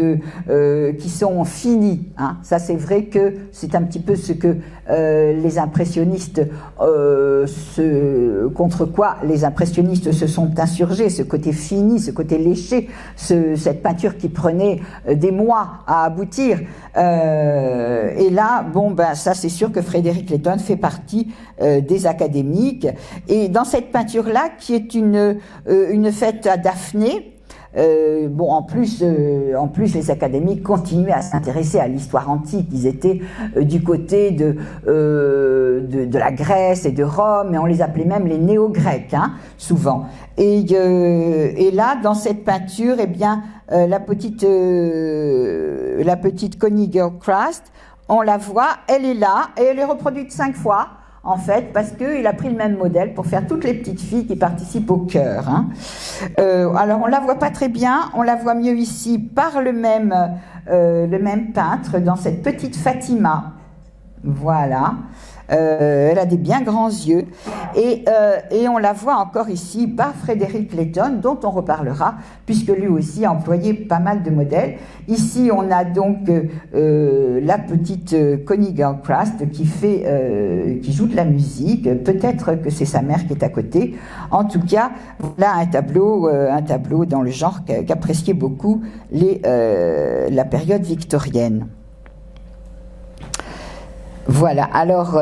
qui sont finis. Hein. Ça, c'est vrai que c'est un petit peu ce que les impressionnistes, contre quoi les impressionnistes se sont insurgés, ce côté fini, ce côté léché, cette peinture qui prenait des mois à aboutir. Et là, bon, ben, ça, c'est sûr que Frederick Leighton fait partie des académiques. Et dans cette peinture-là, qui est une fête à Daphné, bon, en plus, les académiques continuaient à s'intéresser à l'histoire antique. Ils étaient du côté de la Grèce et de Rome, et on les appelait même les néo-grecs, hein, souvent. Et là, dans cette peinture, eh bien, la petite Connie Gilchrist, on la voit, elle est là, et elle est reproduite 5 fois. En fait, parce qu'il a pris le même modèle pour faire toutes les petites filles qui participent au chœur. Hein. Alors, on la voit pas très bien, on la voit mieux ici par le même peintre dans cette petite Fatima. Voilà. Elle a des bien grands yeux et on la voit encore ici par Frederick Leighton, dont on reparlera puisque lui aussi a employé pas mal de modèles. Ici on a donc la petite Connie Gilchrist qui joue de la musique. Peut-être que c'est sa mère qui est à côté. En tout cas, voilà un tableau dans le genre qu'appréciaient beaucoup la période victorienne. Voilà, alors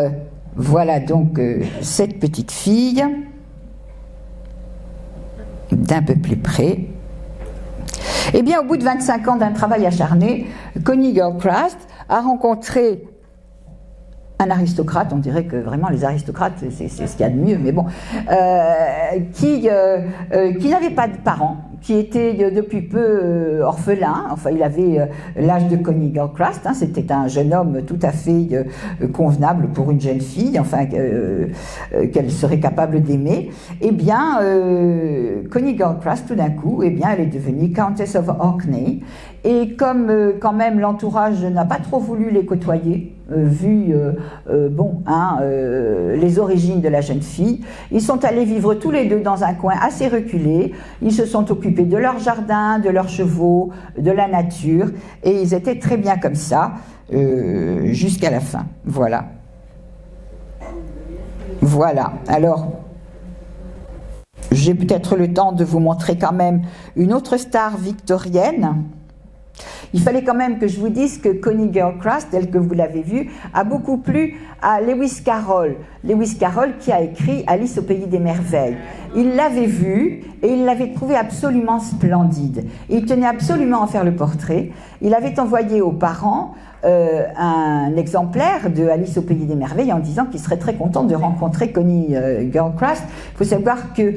voilà donc cette petite fille d'un peu plus près. Eh bien, au bout de 25 ans d'un travail acharné, Connie Gilchrist a rencontré un aristocrate, on dirait que vraiment les aristocrates, c'est ce qu'il y a de mieux, mais bon, qui n'avait pas de parents, qui était depuis peu orphelin. Enfin, il avait l'âge de Connie Gilchrist, hein, c'était un jeune homme tout à fait convenable pour une jeune fille, enfin, qu'elle serait capable d'aimer. Eh bien, Connie Gilchrist, tout d'un coup, eh bien, elle est devenue Countess of Orkney, et comme quand même l'entourage n'a pas trop voulu les côtoyer, vu les origines de la jeune fille, ils sont allés vivre tous les deux dans un coin assez reculé. Ils se sont occupés de leur jardin, de leurs chevaux, de la nature, et ils étaient très bien comme ça jusqu'à la fin. Voilà. Voilà. Alors, j'ai peut-être le temps de vous montrer quand même une autre star victorienne. Il fallait quand même que je vous dise que Connie Gilchrist, tel que vous l'avez vu, a beaucoup plu à Lewis Carroll. Lewis Carroll qui a écrit Alice au pays des merveilles. Il l'avait vue et il l'avait trouvée absolument splendide. Il tenait absolument à faire le portrait. Il avait envoyé aux parents un exemplaire de Alice au pays des merveilles en disant qu'il serait très content de rencontrer Connie Gilchrist. Il faut savoir que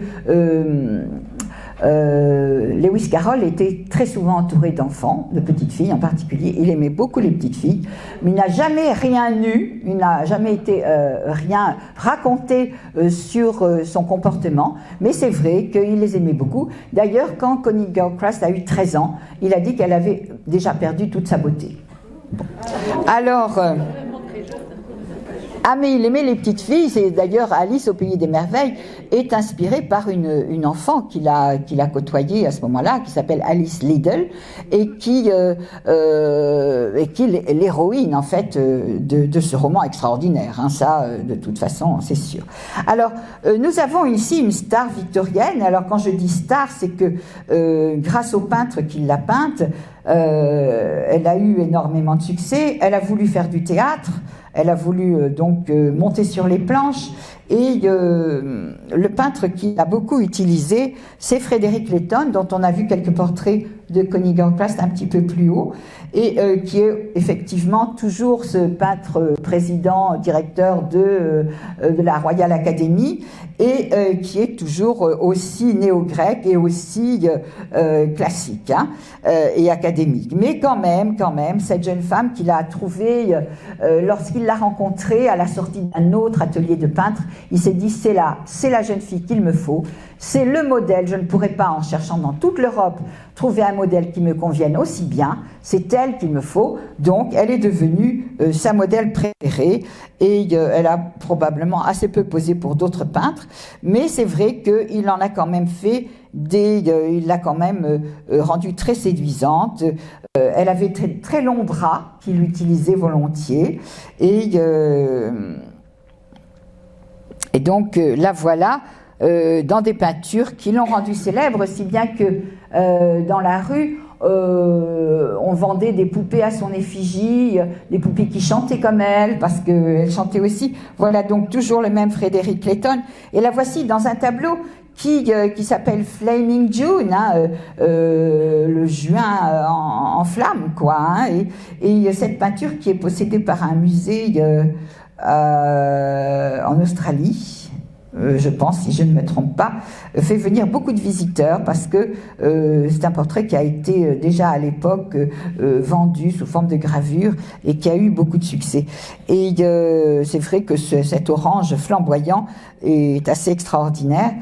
Lewis Carroll était très souvent entouré d'enfants, de petites filles en particulier. Il aimait beaucoup les petites filles, mais il n'a jamais rien eu, il n'a jamais été rien raconté sur son comportement, mais c'est vrai qu'il les aimait beaucoup. D'ailleurs, quand Connie Gilchrist a eu 13 ans, il a dit qu'elle avait déjà perdu toute sa beauté. Bon. Alors... Ah, mais il aimait les petites filles, et d'ailleurs Alice au pays des merveilles est inspirée par une enfant qu'il a côtoyée à ce moment-là, qui s'appelle Alice Liddell, et qui est l'héroïne en fait de ce roman extraordinaire, hein, ça de toute façon c'est sûr. Alors nous avons ici une star victorienne. Alors quand je dis star, c'est que grâce au peintre qui l'a peinte, elle a eu énormément de succès, elle a voulu faire du théâtre. Elle a voulu donc monter sur les planches, et le peintre qui l'a beaucoup utilisé, c'est Frederick Leighton, dont on a vu quelques portraits de Connie Gilchrist un petit peu plus haut. et qui est effectivement toujours ce peintre président, directeur de la Royal Academy, et qui est toujours aussi néo-grec et aussi classique et académique. Mais quand même, cette jeune femme qu'il a trouvée lorsqu'il l'a rencontrée à la sortie d'un autre atelier de peintre, il s'est dit c'est la jeune fille qu'il me faut, c'est le modèle, je ne pourrais pas en cherchant dans toute l'Europe trouver un modèle qui me convienne aussi bien, c'est elle qu'il me faut, donc elle est devenue sa modèle préférée et elle a probablement assez peu posé pour d'autres peintres, mais c'est vrai qu'il en a quand même fait il l'a quand même rendue très séduisante. Elle avait très longs bras qu'il utilisait volontiers et donc la voilà dans des peintures qui l'ont rendue célèbre, si bien que dans la rue, on vendait des poupées à son effigie, des poupées qui chantaient comme elle, parce qu'elle chantait aussi. Voilà donc toujours le même Frederick Clayton. Et la voici dans un tableau qui s'appelle Flaming June, le juin en flammes, quoi. Et cette peinture qui est possédée par un musée en Australie, je pense, si je ne me trompe pas, fait venir beaucoup de visiteurs parce que c'est un portrait qui a été déjà à l'époque vendu sous forme de gravure et qui a eu beaucoup de succès. Et c'est vrai que cet orange flamboyant est assez extraordinaire.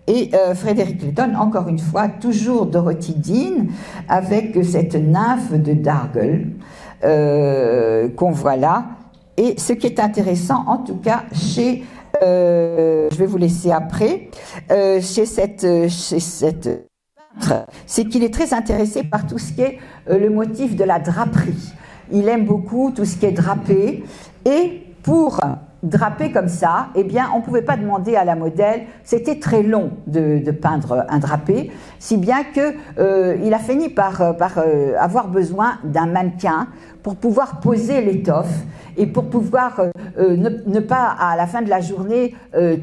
Et Frederick Clayton, encore une fois, toujours Dorothy Dean, avec cette nymphe de Dargle qu'on voit là. Et ce qui est intéressant, en tout cas, je vais vous laisser après, chez cette peintre, c'est qu'il est très intéressé par tout ce qui est le motif de la draperie. Il aime beaucoup tout ce qui est drapé, et pour draper comme ça, eh bien, on ne pouvait pas demander à la modèle, c'était très long de peindre un drapé, si bien qu'il a fini par avoir besoin d'un mannequin pour pouvoir poser l'étoffe et pour pouvoir ne pas, à la fin de la journée,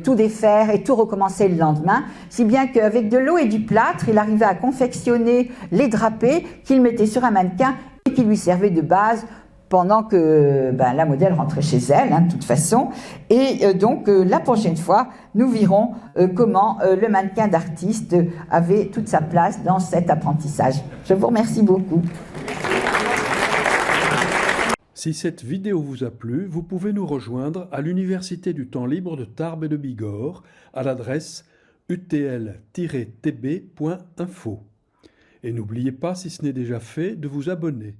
tout défaire et tout recommencer le lendemain, si bien qu'avec de l'eau et du plâtre, il arrivait à confectionner les drapés qu'il mettait sur un mannequin et qui lui servaient de base pendant que la modèle rentrait chez elle, de toute façon. Et donc, la prochaine fois, nous verrons comment le mannequin d'artiste avait toute sa place dans cet apprentissage. Je vous remercie beaucoup. Si cette vidéo vous a plu, vous pouvez nous rejoindre à l'Université du temps libre de Tarbes et de Bigorre à l'adresse utl-tb.info. Et n'oubliez pas, si ce n'est déjà fait, de vous abonner.